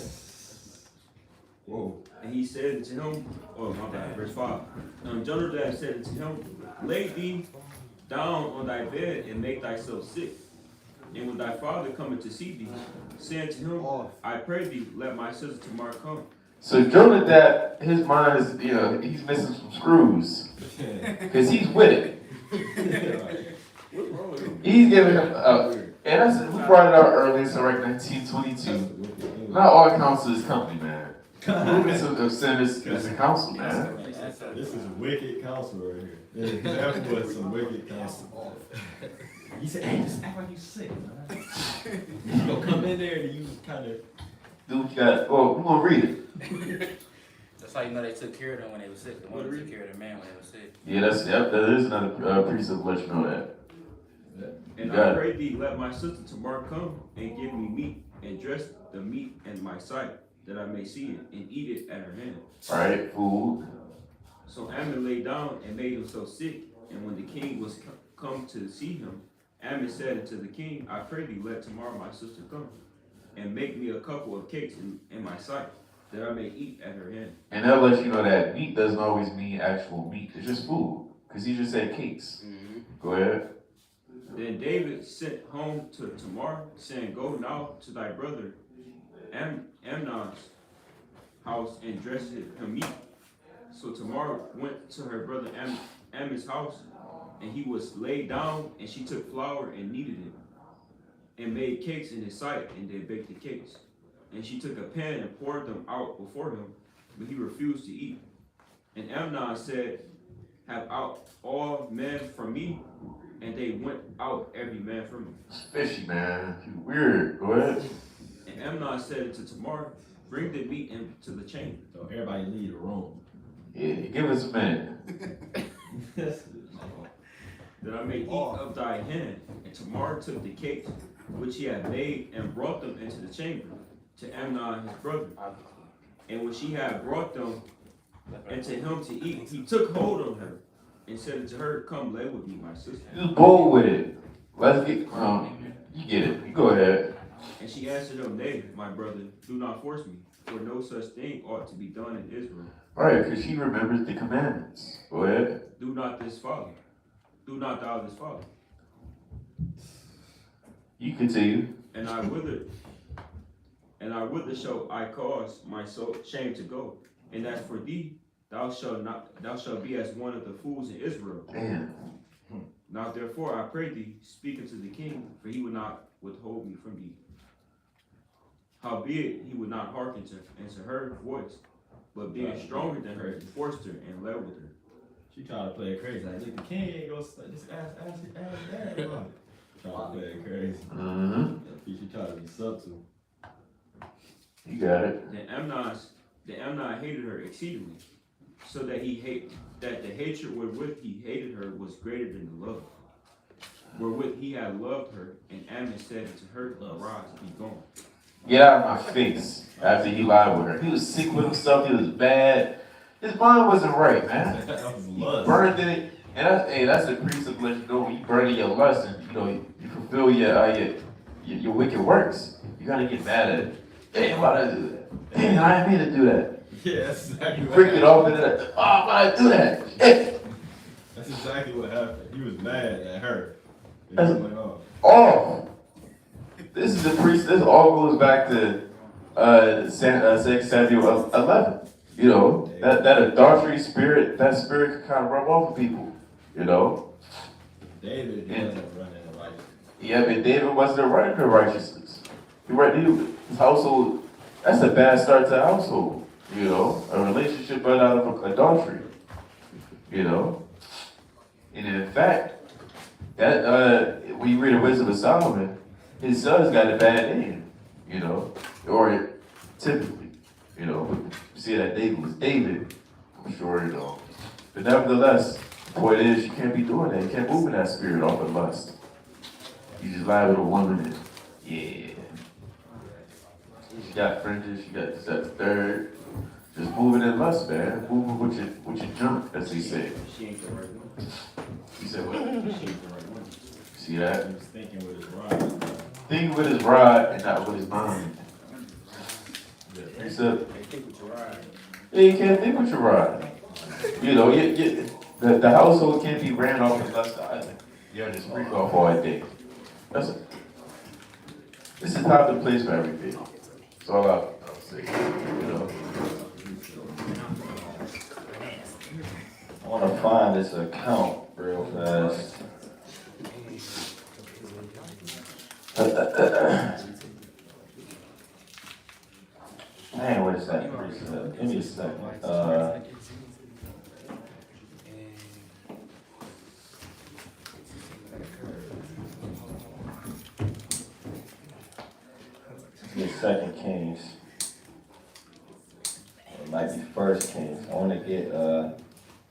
Whoa. And he said to him, oh my bad, verse 5. Jonadab said to him, lay thee down on thy bed and make thyself sick. And when thy father cometh to see thee, saying to him, I pray thee, let my sister Tamar come. So Jonadab, his mind is, you know, he's missing some screws. Because he's with it. What's wrong with him? He's giving him, and that's, we brought it out earlier, so right, 1922. Not all counsel is company, man. Movements of sin is a counsel, man. This is wicked counsel right here. That was some wicked counsel. He said, hey, just act like you sick, man. You gonna come in there and you kind of... Do what you got. Well, we're going to read it. That's how you know they took care of them when they were sick. The woman took care of the man when they were sick. Yeah, that is another precept to let you know that. And I pray thee, let my sister Tamar come and give me meat, and dress the meat in my sight, that I may see it, and eat it at her hand. All right, food. So Ammon lay down and made himself sick, and when the king was come to see him, Ammon said unto the king, I pray thee, let Tamar my sister come, and make me a couple of cakes in my sight, that I may eat at her hand. And that'll let you know that meat doesn't always mean actual meat. It's just food. Because he just said cakes. Mm-hmm. Go ahead. Then David sent home to Tamar, saying, go now to thy brother Amnon's house and dress him meat. So Tamar went to her brother Ammon's house, and he was laid down, and she took flour and kneaded it, and made cakes in his sight, and they baked the cakes. And she took a pan and poured them out before him, but he refused to eat. And Amnon said, have out all men from me, and they went out every man from him. It's fishy, man. You weird. Go ahead. And Amnon said to Tamar, bring the meat into the chamber. So everybody leave the room. Yeah, give us a minute. That I may eat of thy hand. And Tamar took the cakes which he had made and brought them into the chamber to Amnon his brother. And when she had brought them into him to eat, he took hold of her and said unto her, come lay with me, my sister. Just bold with it. Let's get, you get it. You go ahead. And she answered him, nay, my brother, do not force me, for no such thing ought to be done in Israel. All right, because she remembers the commandments. Go ahead. Do not this follow. Do not thou this follow. You continue. And I whither shall I cause my soul shame to go. And as for thee, thou shalt be as one of the fools in Israel. Damn. Now therefore I pray thee, speak unto the king, for he would not withhold me from thee. Howbeit he would not hearken to her voice, but being stronger than her, he forced her and lay with her. She tried to play it crazy. Like, look, the king ain't gonna just ask dad about it. Trying to play it crazy. Mm-hmm. She tried to be subtle. You got it. Then Amnon hated her exceedingly, so that the hatred wherewith he hated her was greater than the love wherewith he had loved her. And Ammon said to her, arise, be gone. Get out of my face. After he lied with her. He was sick with himself. He was bad. His mind wasn't right, man. That was He lust. burned in it. And that's the precept let you know when you burn in your lust and you fulfill your wicked works. You gotta get mad at it. Damn, why did I do that? Damn, I didn't mean to do that. Yeah, that's exactly You what freak it happened. off into that. Oh, why did I do that? Shit. That's exactly what happened. He was mad at her. It That's- went off. Oh, this is the priest. This all goes back to 2 Samuel 11. You know that adultery spirit. That spirit can kind of rub off of people. You know. David wasn't running the right. Yeah, but David wasn't running the righteousness. His household. That's a bad start to a household. You know, a relationship run out of adultery. You know, and in fact, that when you read the Wisdom of Solomon, his sons got a bad name. You know, or typically, you know, you see that David was David. I'm sure you know, but nevertheless, the point is you can't be doing that. You can't move in that spirit off of lust. You just lie with a woman and yeah. She got fringes, she got this, that, the third. Just moving in lust, man. Moving with your junk, as they say. She ain't the right one. You said what? She ain't the right one. See that? He was thinking with his rod. Thinking with his rod and not with his mind. He said, Hey, think with your ride. yeah, you can't think with your rod. You know, the household can't be ran off with lust either. Yeah, just freak off all day. This is not the place for everything. That's all I'll say. You know. I want to find this account real fast. Man, what is that? Give me a second. Give me Second Kings. It might be First Kings. I want to get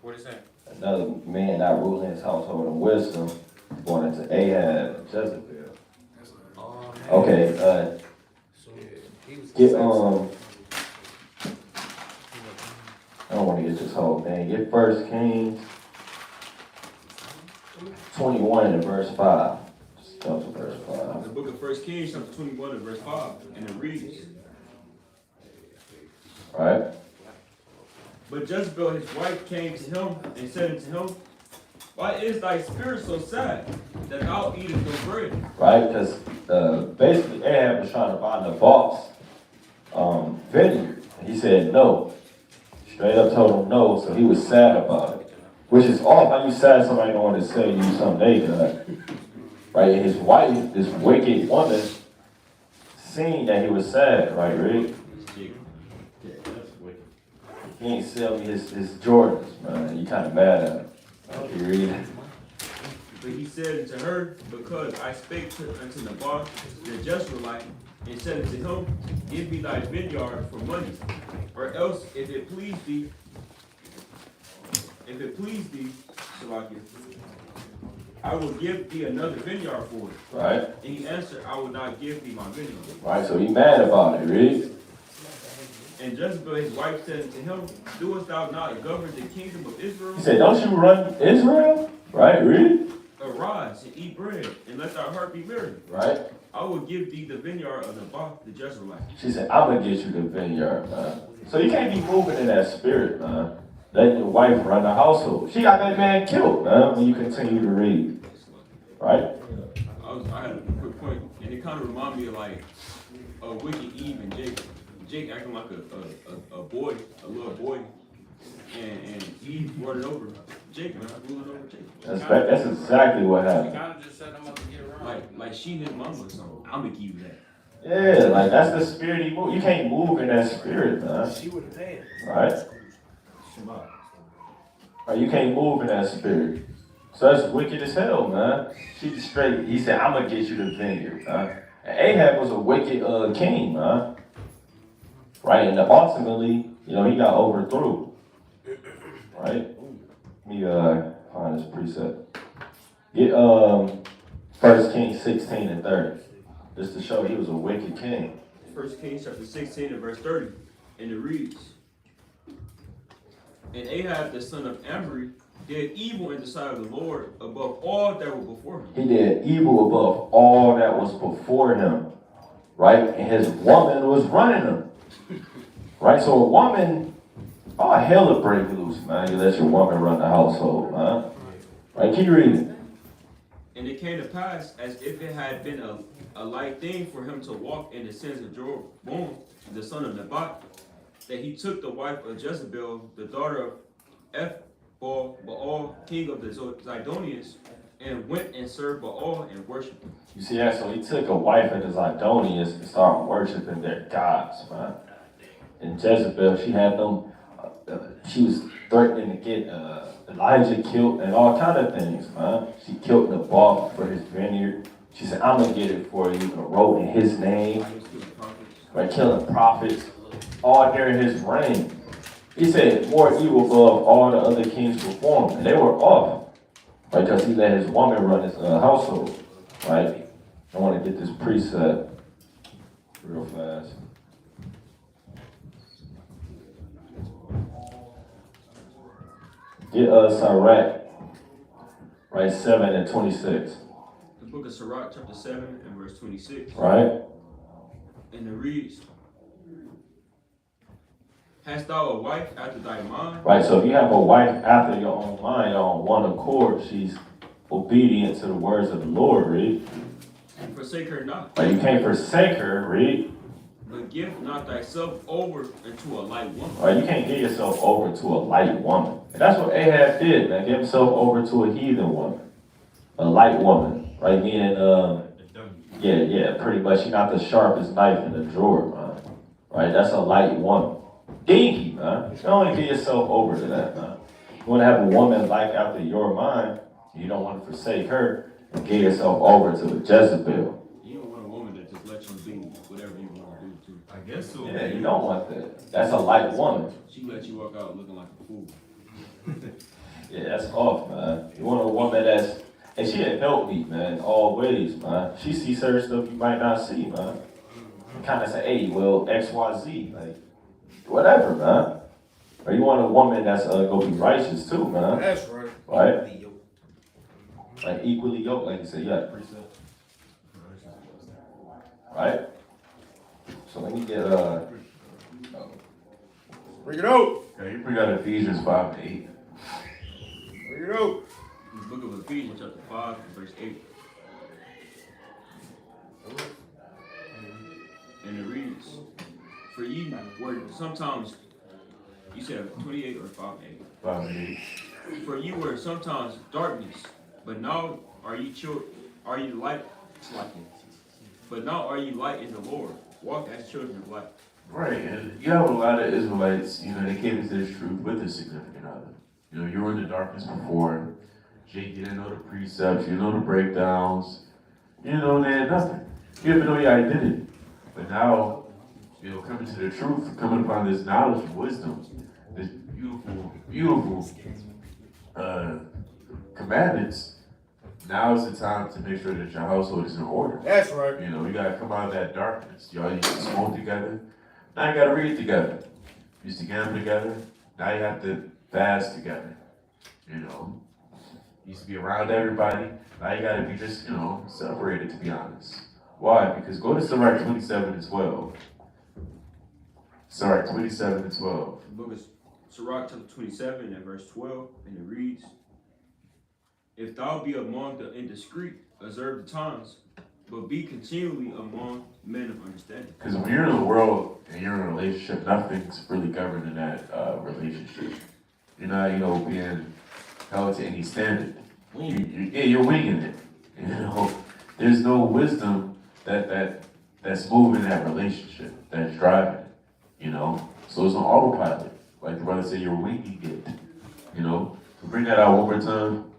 What is that? another man not ruling his household in wisdom, going into Ahab and Jezebel. Oh, man. Okay, So, he was get I don't want to get this whole thing. Get First Kings 21 and verse 5. Just go to verse 5. The book of 1 Kings, chapter 21 and verse 5, and it reads, Right? But Jezebel his wife came to him and said unto him, Why is thy spirit so sad, that thou eatest no bread? Right? Because basically Ahab was trying to buy Naboth's vineyard. And he said no. Straight up told him no, so he was sad about it. Which is off. How you sad somebody don't want to say you something they got. Right? And his wife, this wicked woman, seen that he was sad, right, Rick? He ain't sell me his Jordans, man. You kind of mad at him. You read it? But he said unto her, Because I spake unto Naboth the Jezreelite, and said unto him, Give me thy vineyard for money, or else if it please thee, Salakia, I will give thee another vineyard for it. Right? And he answered, I will not give thee my vineyard. Right, so he mad about it, read? And Jezebel his wife said unto him, Doest thou not govern the kingdom of Israel? He said, don't you run Israel? Right, read? Arise and eat bread, and let thy heart be merry. Right? I will give thee the vineyard of Naboth the Jezreelite. She said, I'm going to get you the vineyard, man. So you can't be moving in that spirit, man. Letting your wife run the household. She got that man killed, man, when you continue to read. Right? I had a quick point, and it kind of reminded me of like a wicked Eve and Jake. Jake acting like a boy, a little boy, and Eve running over Jake, man, ruling over Jake. That's exactly what He happened. kind of just set him up to get around. Like she his mama or something. I'm gonna give you that. Yeah, like that's the spirit he moved. You can't move in that spirit, man. She would have paid. Right? Right? You can't move in that spirit. So that's wicked as hell, man. She just straight, he said, I'm going to get you the vineyard, man. And Ahab was a wicked king, man. Right? And ultimately, he got overthrown. Right? Let me find this precept. Get 1 Kings 16 and 30. Just to show he was a wicked king. 1 Kings chapter 16 and verse 30, and it reads, And Ahab the son of Omri did evil in the sight of the Lord above all that were before him. He did evil above all that was before him. Right? And his woman was running him. Right? So a woman, hell will break loose, man. You let your woman run the household, man. Right? Keep reading. And it came to pass, as if it had been a light thing for him to walk in the sins of Jeroboam, the son of Nebat, that he took the wife of Jezebel, the daughter of Baal, king of the Zidonians, and went and served Baal and worshipped him. You see that? So he took a wife of the Zidonians and started worshiping their gods, man. And Jezebel, she had them, she was threatening to get Elijah killed and all kind of things, man. She killed Naboth for his vineyard. She said, I'm going to get it for you. And wrote in his name. Right, killing prophets all during his reign. He said, more evil above all the other kings before him. And they were off. Right, because he let his woman run his household. Right? I want to get this precept real fast. Get Sirach, right, 7 and 26. The book of Sirach, chapter 7 and verse 26. Right? And it reads, hast thou a wife after thy mind? Right, so if you have a wife after your own mind on one accord, she's obedient to the words of the Lord, read. And forsake her not. Right, you can't forsake her, read. But give not thyself over unto a light woman. Right, you can't give yourself over to a light woman. And that's what Ahab did, man. Give himself over to a heathen woman. A light woman. Right, meaning, yeah, pretty much. She's not the sharpest knife in the drawer, man. Right, that's a light woman. Dinky, man. You don't want to give yourself over to that, man. You want to have a woman like after your mind. You don't want to forsake her and give yourself over to a Jezebel. You don't want a woman that just lets you be whatever you want to do too. I guess so. Yeah, you don't want that. That's a light woman. She lets you walk out looking like a fool. Yeah, that's off, man. You want a woman that's, and she'll help me, man, all ways, man. She sees certain stuff you might not see, man. Kind of say, hey, well, X, Y, Z, like, whatever, man. Or you want a woman that's gonna be righteous too, man. That's right. Right? Like equally yoked, like you said, yeah, precept. Right? So let me get Bring it out. Okay, you bring out Ephesians 5 and 8. Bring it out. The book of Ephesians, chapter 5 and verse 8. And it reads, for ye were sometimes, you said 28 or 5 and 8? 5 and 8. For you were sometimes darkness, but now are you light, but now are you light in the Lord. Walk as children of light. Right, and you have a lot of Israelites, they came into this truth with a significant other. You were in the darkness before. Jake, you didn't know the precepts, you didn't know the breakdowns. You didn't know nothing. You didn't know your identity. But now, coming to the truth, coming upon this knowledge and wisdom, this beautiful, beautiful commandments, now is the time to make sure that your household is in order. That's right. You gotta come out of that darkness. Y'all used to smoke together. Now you gotta read together. You used to gamble together. Now you have to fast together. You used to be around everybody. Now you gotta be just, separated, to be honest. Why? Because go to Sirach 27 and 12. Sirach 27 and 12. The book of Sirach, chapter 27 and verse 12, and it reads, if thou be among the indiscreet, observe the times, but be continually among men of understanding. Because when you're in the world and you're in a relationship, nothing's really governed in that relationship. You're not, being held to any standard. You're winging it. There's no wisdom that's moving that relationship, that's driving it. So it's on autopilot. Like the brother said, you're winging it. So bring that out one more time.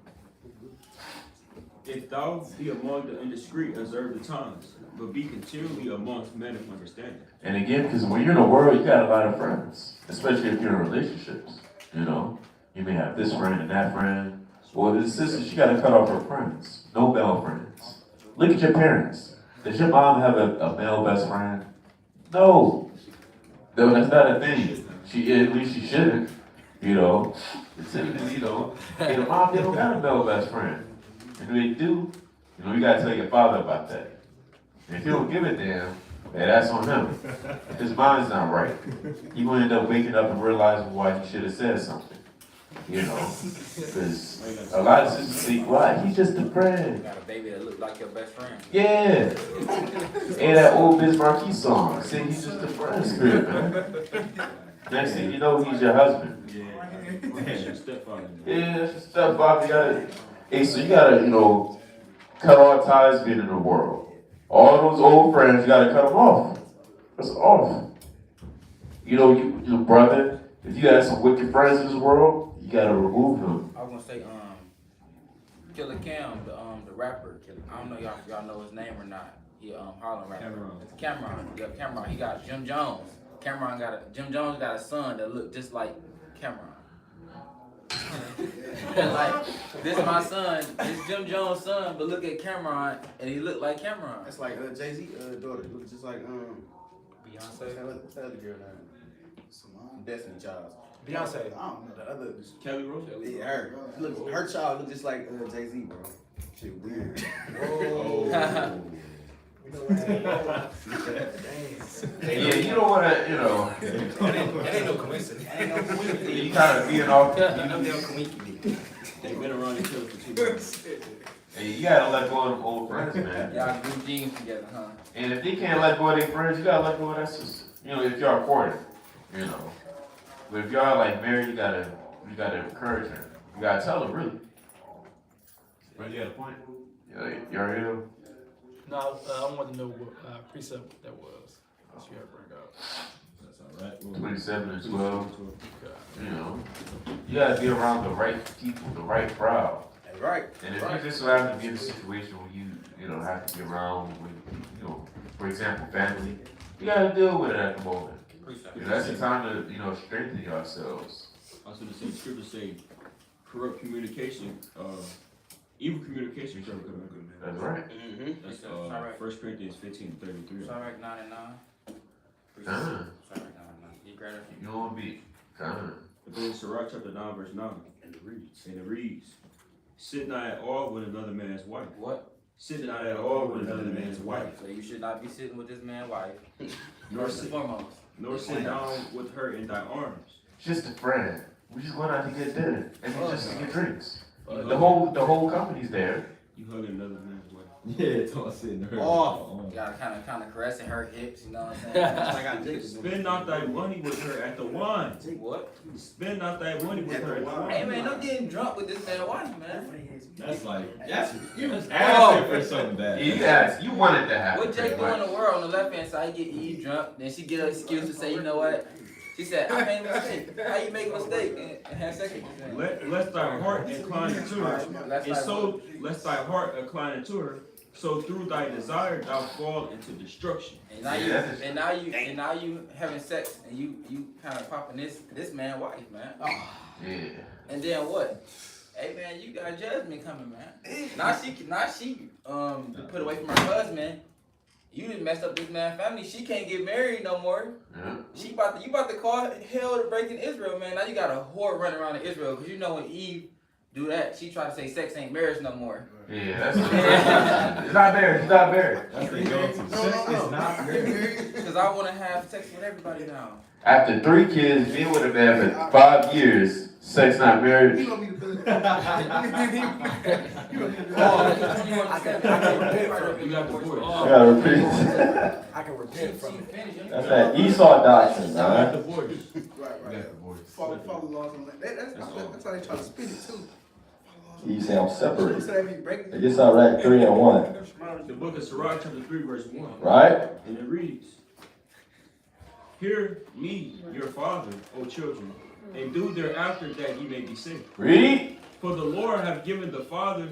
If thou be among the indiscreet, observe the times, but be continually amongst men of understanding. And again, because when you're in the world, you got a lot of friends, especially if you're in relationships. You may have this friend and that friend. Well, this sister, she got to cut off her friends. No male friends. Look at your parents. Does your mom have a male best friend? No. No, that's not a thing. At least she shouldn't. Typically, hey, the mom, they don't got a male best friend. And if they do, you gotta tell your father about that. And if you don't give a damn, that's on him. His mind's not right. He gonna end up waking up and realizing why he should have said something. Because a lot of sisters think, why? He's just a friend. You got a baby that look like your best friend. Yeah. And that old Biz Marquis song, saying he's just a friend spirit, man. Next thing you know, he's your husband. That's your stepfather. Yeah, that's your stepfather. So you gotta, cut all ties being in the world. All those old friends, you gotta cut them off. That's off. You brother, if you got some wicked friends in this world, you gotta remove them. I was gonna say, Killer Cam, the rapper. I don't know y'all know his name or not. He Harlem rapper. Cameron. Yeah, Cameron. He got Jim Jones. Jim Jones got a son that looked just like Cameron. Like, this is my son, this Jim Jones' son, but look at Cameron, and he looked like Cameron. That's like Jay-Z daughter. It looks just like Beyonce. what's that other girl name? Destiny Child. Beyonce. I don't know the other. Kelly Rose. Yeah, her child looks just like Jay-Z, bro. Shit weird. Oh. Yeah, you don't want to, you know, That ain't no coincidence. you kind of being off. No damn coincidence. They've been around each other for 2 years. Hey, you gotta let go of them old friends, man. Y'all grew jeans together, huh? And if they can't let go of their friends, you gotta let go of that sister. You know, if y'all courting, you know. But if y'all like married, you gotta encourage her. You gotta tell her really. But you got a point. You're ill. No, I want to know what precept that was. That you had to bring up. That's all right. 27 and 12. You know, you gotta be around the right people, the right crowd. Right. And if you just so happen to be in a situation where you know, have to be around with, you know, for example, family, you gotta deal with it at the moment. You know, that's the time to, you know, strengthen yourselves. I was going to say, the scriptures say, corrupt communication, evil communication. That's right. That's Sorry. 1 Corinthians 15:33. Sorry, 9 and 9. Uh-huh. Sorry, 9 and 9. You grab it. You don't wanna be kind of. But then Sirach chapter 9 verse 9. And it reads, sit not at all with another man's wife. What? Sit not at all with another man's wife. So you should not be sitting with this man's wife. Nor First and sit, foremost. nor sit down with her in thy arms. Just a friend. We just going out to get dinner and then just to get drinks. The whole company's there. You hugging another man's wife. Yeah, it's all sitting there. Oh. You gotta kind of caressing her hips, you know what I'm saying? Just like I did. Spend not thy money with her at the wine. What? Spend not thy money with her at the wine. Hey man, don't getting drunk with this man's wife, man. That's like, you asking for something bad. You wanted to happen. What Jake do in the world on the left hand side, he get Eve drunk, then she get an excuse to say, you know what? She said, I made a mistake. How you make a mistake and have sex with me? Lest thy heart incline to her, and so lest thy heart incline to her, so through thy desire thou fall into destruction. And now you having sex and you kind of popping this man wife, man. Yeah. And then what? Hey man, you got judgment coming, man. Now she put away from her husband. You done messed up this man's family. She can't get married no more. Yeah. You about to call hell to break in Israel, man. Now you got a whore running around in Israel, because you know when Eve do that, she tried to say sex ain't marriage no more. Yeah, that's it's not marriage. It's not marriage. That's the go-to. Sex is not marriage. Because I want to have sex with everybody now. After 3 kids, being with a man for 5 years, sex not marriage. You gonna be the villain. You got divorced. I gotta repeat. I can repent from it. That's that Esau doctrine, You got man. divorced. Right. Follow laws on that. That's how they try to spin it too. You say I'm separated. So they be breaking I guess I read 3 and 1, The book of Sirach chapter 3 verse 1. right? And it reads, hear me, your father, O children, and do thereafter that ye may be saved. Read. For the Lord hath given the father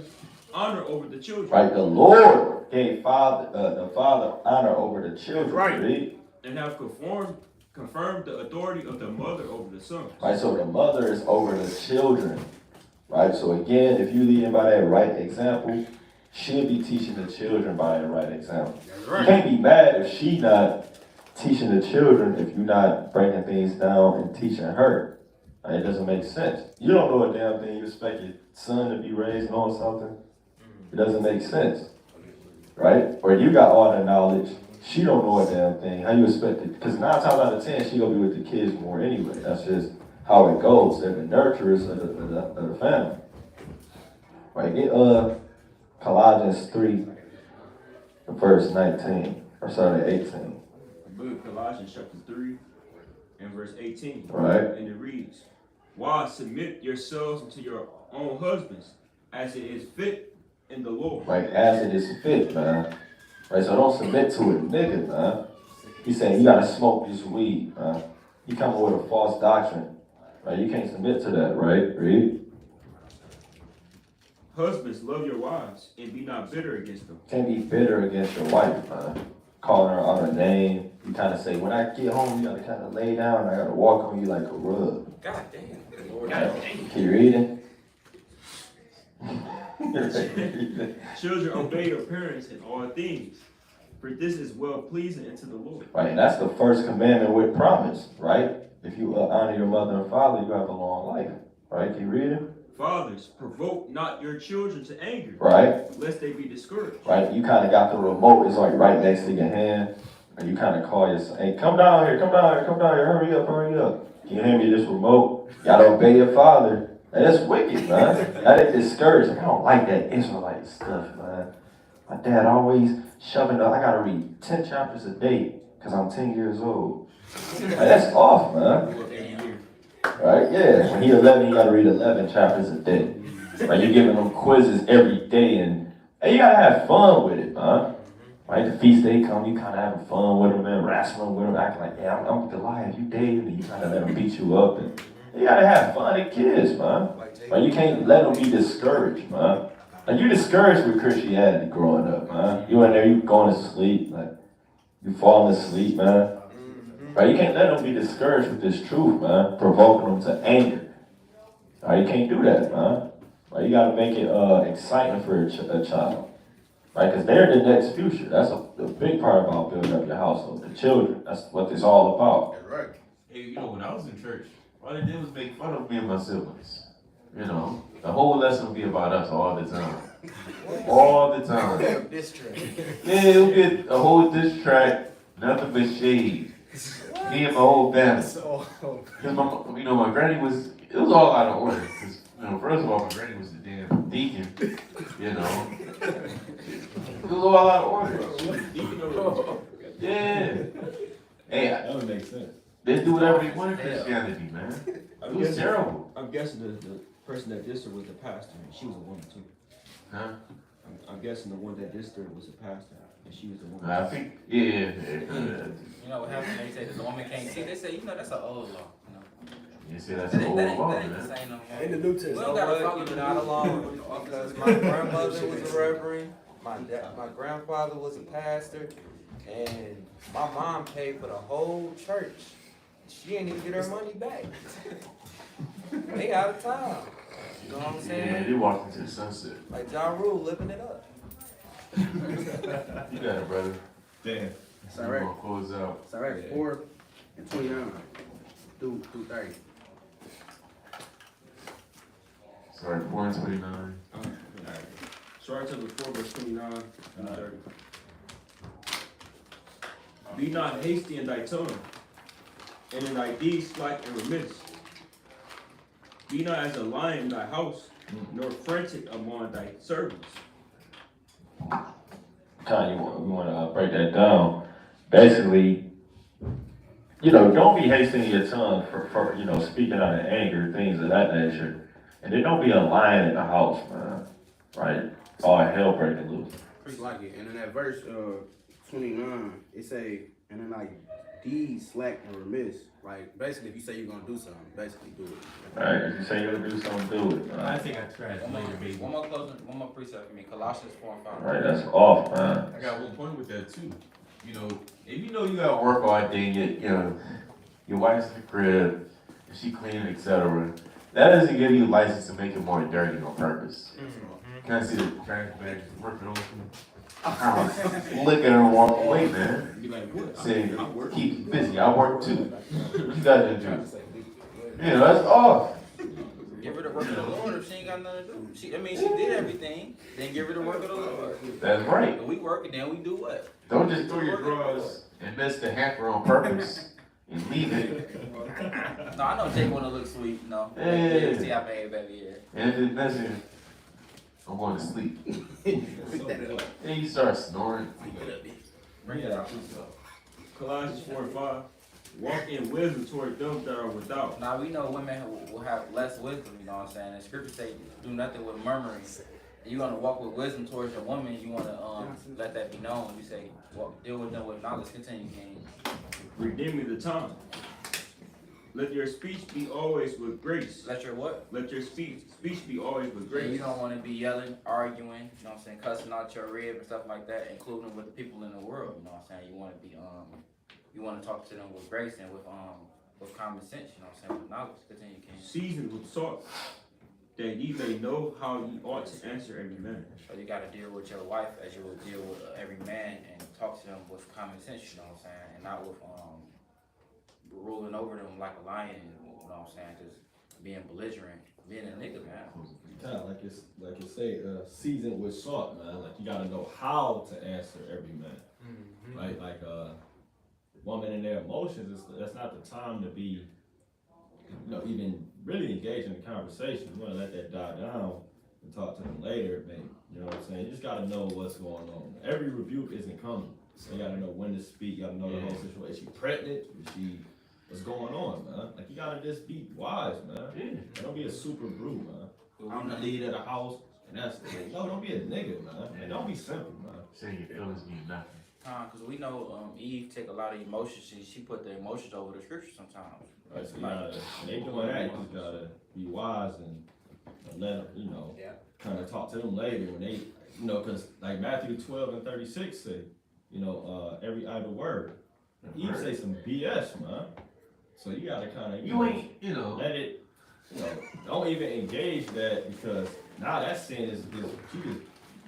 honor over the children, Right, the Lord gave the father honor over the children. Right. Read. and have confirmed the authority of the mother over the sons. Right, so the mother is over the children. Right, so again, if you lead by that right example, she'll be teaching the children by that right example. You can't be mad if she not teaching the children if you're not breaking things down and teaching her. Right, it doesn't make sense. You don't know a damn thing. You expect your son to be raised knowing something. It doesn't make sense. Right? Or you got all the knowledge. She don't know a damn thing. How you expect it? Because 9 times out of 10, she gonna be with the kids more anyway. That's just how it goes. They're the nurturers of the family. Right? Get Colossians 3, verse 19. Or sorry, 18. The book of Colossians chapter 3 and verse 18. Right. And it reads, wives, submit yourselves unto your own husbands, as it is fit in the Lord. Right, as it is fit, man. Right, so don't submit to a nigga, man. He's saying you gotta smoke this weed, man. You coming with a false doctrine. Right, you can't submit to that, right? Read. Husbands, love your wives, and be not bitter against them. Can't be bitter against your wife, man. Calling her on her name. You kind of say, when I get home, you gotta kind of lay down. I gotta walk on you like a rug. God damn. Right? Keep reading. Children, obey your parents in all things, for this is well pleasing unto the Lord. Right, and that's the first commandment with promise, right? if you honor your mother and father, you have a long life. Right? Can you read it? Fathers, provoke not your children to anger, Right? lest they be discouraged. Right? You kind of got the remote, it's like right next to your hand. And you kind of call your son, hey, come down here, hurry up, hurry up. Can you hand me this remote? You gotta obey your father. And that's wicked, man. That is discouraged. Like, I don't like that Israelite stuff, man. My dad always shoving up. I gotta read 10 chapters a day because I'm 10 years old. Like, that's off, man. Right? Yeah. When he 11, you gotta read 11 chapters a day. Right? You're giving them quizzes every day, and you gotta have fun with it, man. Right? The feast day come, you kind of having fun with them and wrestling with them, acting like, yeah, I'm Goliath, you David, and you kind of let them beat you up. And you gotta have fun. They're kids, man. Right? You can't let them be discouraged, man. Like, you discouraged with Christianity growing up, man. You in there, you going to sleep, like, you falling asleep, man. Right? You can't let them be discouraged with this truth, man. Provoking them to anger. Right? You can't do that, man. Right? You gotta make it exciting for a child. Right? Because they're the next future. That's a big part about building up your household. The children. That's what it's all about. Right. Hey, you know, when I was in church, all they did was make fun of me and my siblings. You know, the whole lesson would be about us all the time. All the time. This track. Yeah, it'll be a whole diss track, nothing but shade. Me and my whole family. Because my granny was, it was all out of order. Because, first of all, my granny was the damn deacon, It was all out of order. Yeah. Hey, That would make sense. they do whatever they want in Christianity, man. It was terrible. I'm guessing the person that dissed her was the pastor, and she was a woman too. Huh? I'm guessing the one that dissed her was a pastor, and she was a woman. I think, yeah. You know what happened? They say the woman can't see. They say, that's an old law. You see, that's an old law, That ain't man. the same no more. In the New Testament. We don't gotta follow Even the out New of law, because my grandmother was a reverend, my grandfather was a pastor, and my mom paid for the whole church. She didn't even get her money back. They out of town. You know what I'm Yeah, saying? they walked into the sunset. Like Ja Rule living it up. You got it, brother. Damn. It's We're all right. gonna close out. It's all right. 4 and 29 through 30. Sorry, 4 and 29. Sorry to the 4 verse 29 and 30. Be not hasty in thy tongue, and in thy deeds slack and remiss. Be not as a lion in thy house, nor frantic among thy servants. Kind of, we want to break that down. Basically, don't be hasting your tongue for speaking out of anger, things of that nature. And then don't be a lion in the house, man. Right? All hell breaking loose. It's like it. And in that verse 29, it say, and then like deeds slack and remiss. Like basically, if you say you're gonna do something, basically do it. Right? If you say you're going to do something, do it. I Right? think I translated maybe. One more precept for me. Colossians 4 and 5. Right? That's off, man. I got one point with that too. If you know you gotta work all day, your wife's in the crib, and she cleaning, etc. That doesn't give you license to make it more dirty on purpose. Can I see the trash bags working on you? Look at her and walk away, man. Be like, what? Say, I work. keep you busy. I work too. What you gotta do? That's off. Give her the work of the Lord if she ain't got nothing to do. She did everything. Then give her the work of the Lord. That's right. And we work and then we do what? Don't just throw your drawers and miss the hamper on purpose and leave it. No, I know Jake wanna look sweet, Yeah. See, I made baby here. And if it doesn't, I'm going to sleep. And you start snoring. Bring it out. Colossians 4 and 5. Walk in wisdom toward them that are without. Now we know women will have less wisdom, you know what I'm saying? The scripture say do nothing with murmuring. You're gonna walk with wisdom towards your woman, you wanna let that be known. You say, deal with them with knowledge, continue, King. Redeeming the time. Let your speech be always with grace. Let your what? Let your speech be always with grace. You don't wanna be yelling, arguing, you know what I'm saying, cussing out your rib and stuff like that, including with the people in the world, you know what I'm saying? You wanna be you wanna talk to them with grace and with common sense, you know what I'm saying, with knowledge. Continue, King. Seasoned with salt, that ye may know how ye ought to answer every man. So you gotta deal with your wife as you would deal with every man and talk to them with common sense, you know what I'm saying, and not with ruling over them like a lion, you know what I'm saying, just being belligerent, being a nigga, man. Kind of like you say, seasoned with salt, man. Like you gotta know how to answer every man. Mm-hmm. Right? Like woman in their emotions, that's not the time to be, even really engage in the conversation. You wanna let that die down and talk to them later, maybe. You know what I'm saying? You just gotta know what's going on. Every rebuke isn't coming. So you gotta know when to speak, you gotta know the whole situation. Is she pregnant? What's going on, man? Like you gotta just be wise, man. Don't be a super brute, man. I'm the lead of the house, and that's don't be a nigga, man. And don't be simple, man. Saying your feelings mean nothing. Cause we know Eve take a lot of emotions. She put the emotions over the scripture sometimes. Right, so you gotta, when they doing that, you just gotta be wise and let them, kind of talk to them later when they, cause like Matthew 12:36 say, every idle word. Eve say some BS, man. So you gotta kind of, let it, don't even engage that because now that sin is she just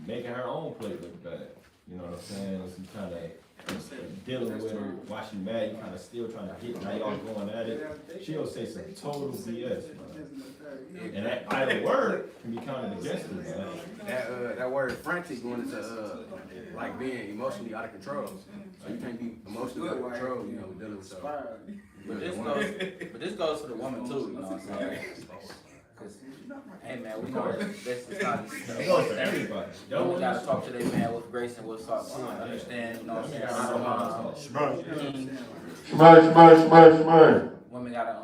making her own plate look bad. You know what I'm saying? So you kind of dealing with her while she mad, you kind of still trying to get, now y'all going at it. She'll say some total BS, man. And that idle word can be counted against her, man. That word frantic going into like being emotionally out of control. So you can't be emotionally out of control, dealing with stuff. But this goes for the woman too, you know what I'm saying? Cause, hey man, we know that's not It goes for everybody. women gotta talk to their man with grace and with salt too, and understand, you know what I'm saying? Women gotta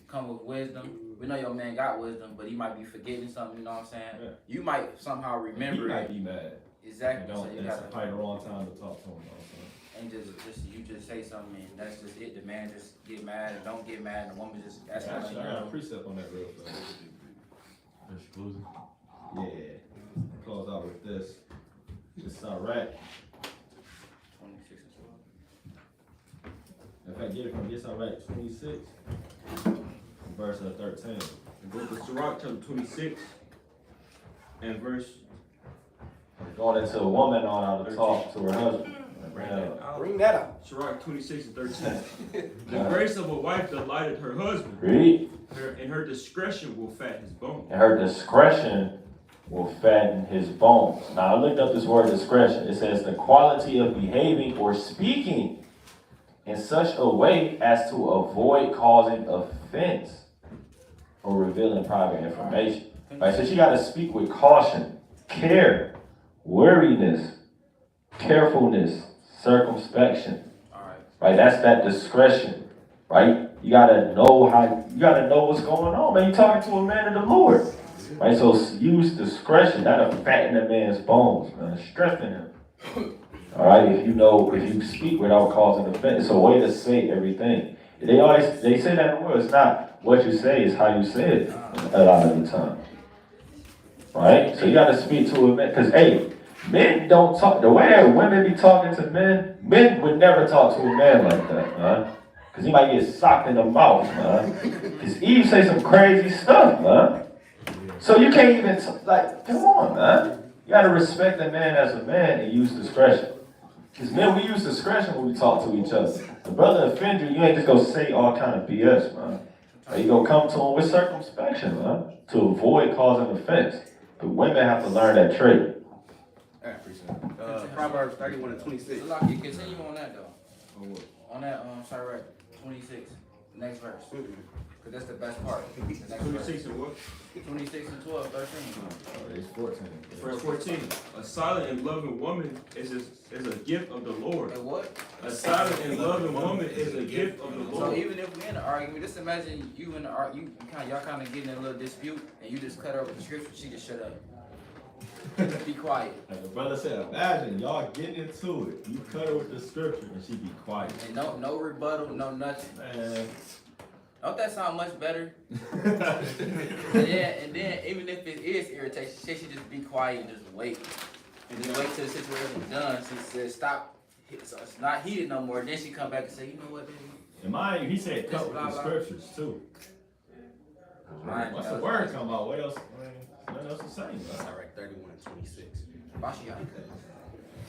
come with wisdom. We know your man got wisdom, but he might be forgetting something, you know what I'm saying? Yeah. You might somehow remember He might it. be mad. Exactly. And So you that's gotta probably the wrong time to talk to him. and you just say something and that's just it. The man just get mad and don't get mad, and the woman just that's how Actually, I got a precept on that real fast. That's closing. Yeah. Close out with this. It's Sirach. 26 and 12. In fact, get it from this Sirach 26, verse 13. The book of Sirach, chapter 26, and verse. Going into a woman on how to talk to her husband. Bring that up. Sirach 26 and 13. The grace of a wife delighted her husband, Read. and her discretion will fat his bones. And her discretion will fatten his bones. Now I looked up this word discretion. It says the quality of behaving or speaking in such a way as to avoid causing offense or revealing private information. Right, so she got to speak with caution, care, wariness, carefulness, circumspection. Right, that's that discretion. Right, you gotta know what's going on, man. You talking to a man of the Lord. Right, so use discretion. That'll fatten a man's bones, man. Strengthen him. All right, if you speak without causing offense, it's a way to say everything. They say that in the word. It's not what you say, it's how you say it a lot of the time. Right, so you gotta speak to a man, because men don't talk the way that women be talking to men. Men would never talk to a man like that, man. Because he might get socked in the mouth, man. Because Eve say some crazy stuff, man. So you can't even, come on, man. You gotta respect a man as a man and use discretion. Because men, we use discretion when we talk to each other. The brother offend you, you ain't just gonna say all kind of BS, man. Or you gonna come to him with circumspection, man, to avoid causing offense. But women have to learn that trait. I appreciate it. Proverbs 31 and 26. So, you continue on that though. On that Sirach 26, next verse. Cause that's the best part. The next 26 and what? 26 and 12, 13. It's 14. Verse 14. A silent and loving woman is a gift of the Lord. And what? A silent and loving woman is a gift of the So Lord. even if we're in an argument, just imagine you in the y'all kind of getting in a little dispute, and you just cut her with the scripture, she just shut up. Be quiet. Like the brother said, imagine y'all getting into it. You cut her with the scripture and she be quiet. And no rebuttal, no nothing. Man. Don't that sound much better? And then even if it is irritation, she just be quiet and just wait. And just wait till the situation's done. She says stop. So it's not heated no more. Then she come back and say, you know what, baby? And mind you, he said cut with Blah, the blah. scriptures too. Mind Once you, the word come out, what else? Nothing else to say, man. Sirach 31 and 26. Bashiach.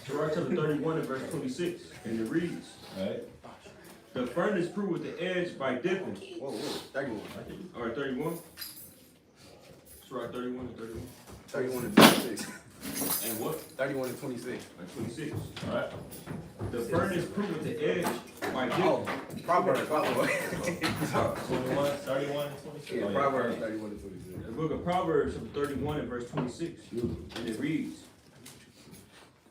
Sirach chapter 31 and verse 26. And it reads, Right? The furnace proved with the edge by dipping. Whoa, 31. All right, 31. Let's write 31 and 31. 31 and 26. And what? 31 and 26. Like 26. All right. The furnace proved with the edge by dipping. Oh, Proverbs, by the way. 21, 31, and 26. Yeah, Oh, Proverbs 31 and 26. The book of Proverbs, chapter 31 and verse 26. And it reads,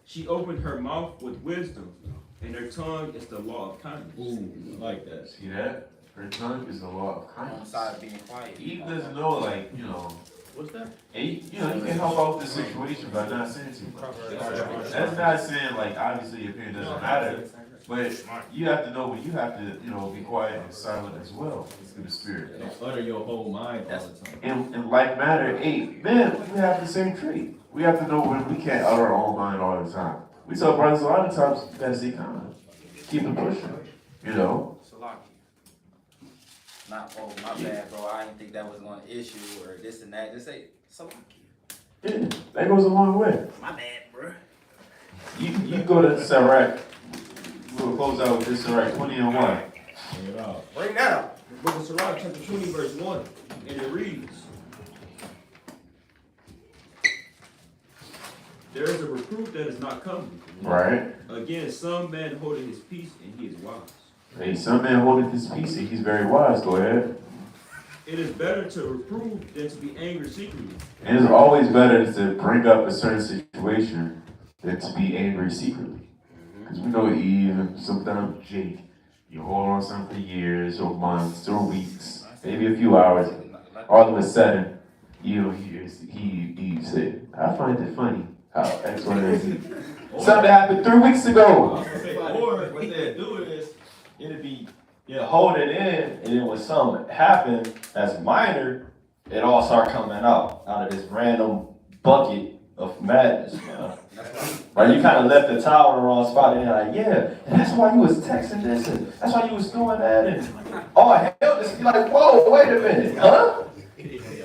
she opened her mouth with wisdom, and her tongue is the law of kindness. Ooh, I like that. See that? Her tongue is the law of On the kindness. side of being quiet. Eve doesn't know, like, you know, What's that? you know, you can help out the situation by not saying too much. That's not saying, like, obviously your opinion doesn't matter, but you have to know when you have to, you know, be quiet and silent as well through the Spirit. Don't utter your whole mind all the time. In like manner, men, we have the same trait. We have to know when we can't utter our own mind all the time. We tell brothers a lot of times, you gotta stay calm. Keep it pushing, you know? Salaki. Not, oh, my bad, bro. I didn't think that was one issue or this and that. Just say, Salaki. Yeah, that goes a long way. My bad, bro. You go to Sirach, we'll close out with this Sirach 20 and 1. Bring it out. Bring that up. The book of Sirach, chapter 20, verse 1. And it reads, there is a reproof that is not coming. Right? Again, some man holding his peace, and he is wise. Hey, some man holding his peace and he's very wise. Go ahead. It is better to reprove than to be angry secretly. And it's always better to bring up a certain situation than to be angry secretly. Because we know Eve and sometimes Jake, you hold on something for years or months or weeks, maybe a few hours. All of a sudden, you know, Eve said, I find it funny how X, Y, and Z. Something happened 3 weeks I ago. was gonna say, or what they'll do is, it'll be, you hold it in, and then when something happen that's minor, it all start coming out of this random bucket of madness, man. Like you kind of left the towel in the wrong spot, and you're like, yeah, and that's why you was texting this, and that's why you was doing that, and oh hell, this, you're like, whoa, wait a minute, huh?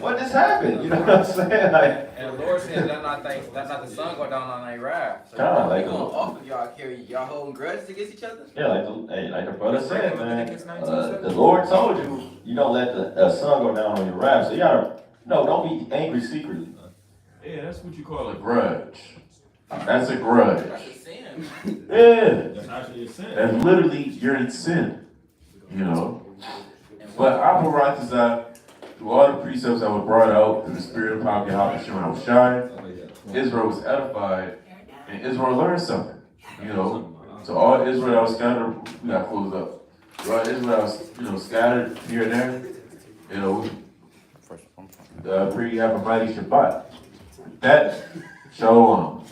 What just happened? You know what I'm saying? Like, And the Lord said that not the sun go down on their wrath. So Kinda like- you gonna offer y'all carry y'all holding grudges against each other? yeah, like the brother said, man, the Lord told you, you don't let the sun go down on your wrath, so you gotta, no, don't be angry secretly. Yeah, that's what you call a grudge. That's a grudge. That's a sin. Yeah. That's actually a sin. That's literally, you're in sin. You know? But Abu Ratazah, through all the precepts that were brought out through the spirit of Power Yahweh Shai, Israel was edified, and Israel learned something. You know? So all Israel that was scattered, we got closed up. So all Israel that was, you know, scattered here and there, you know, pray you have a mighty Shabbat. That, Shalom.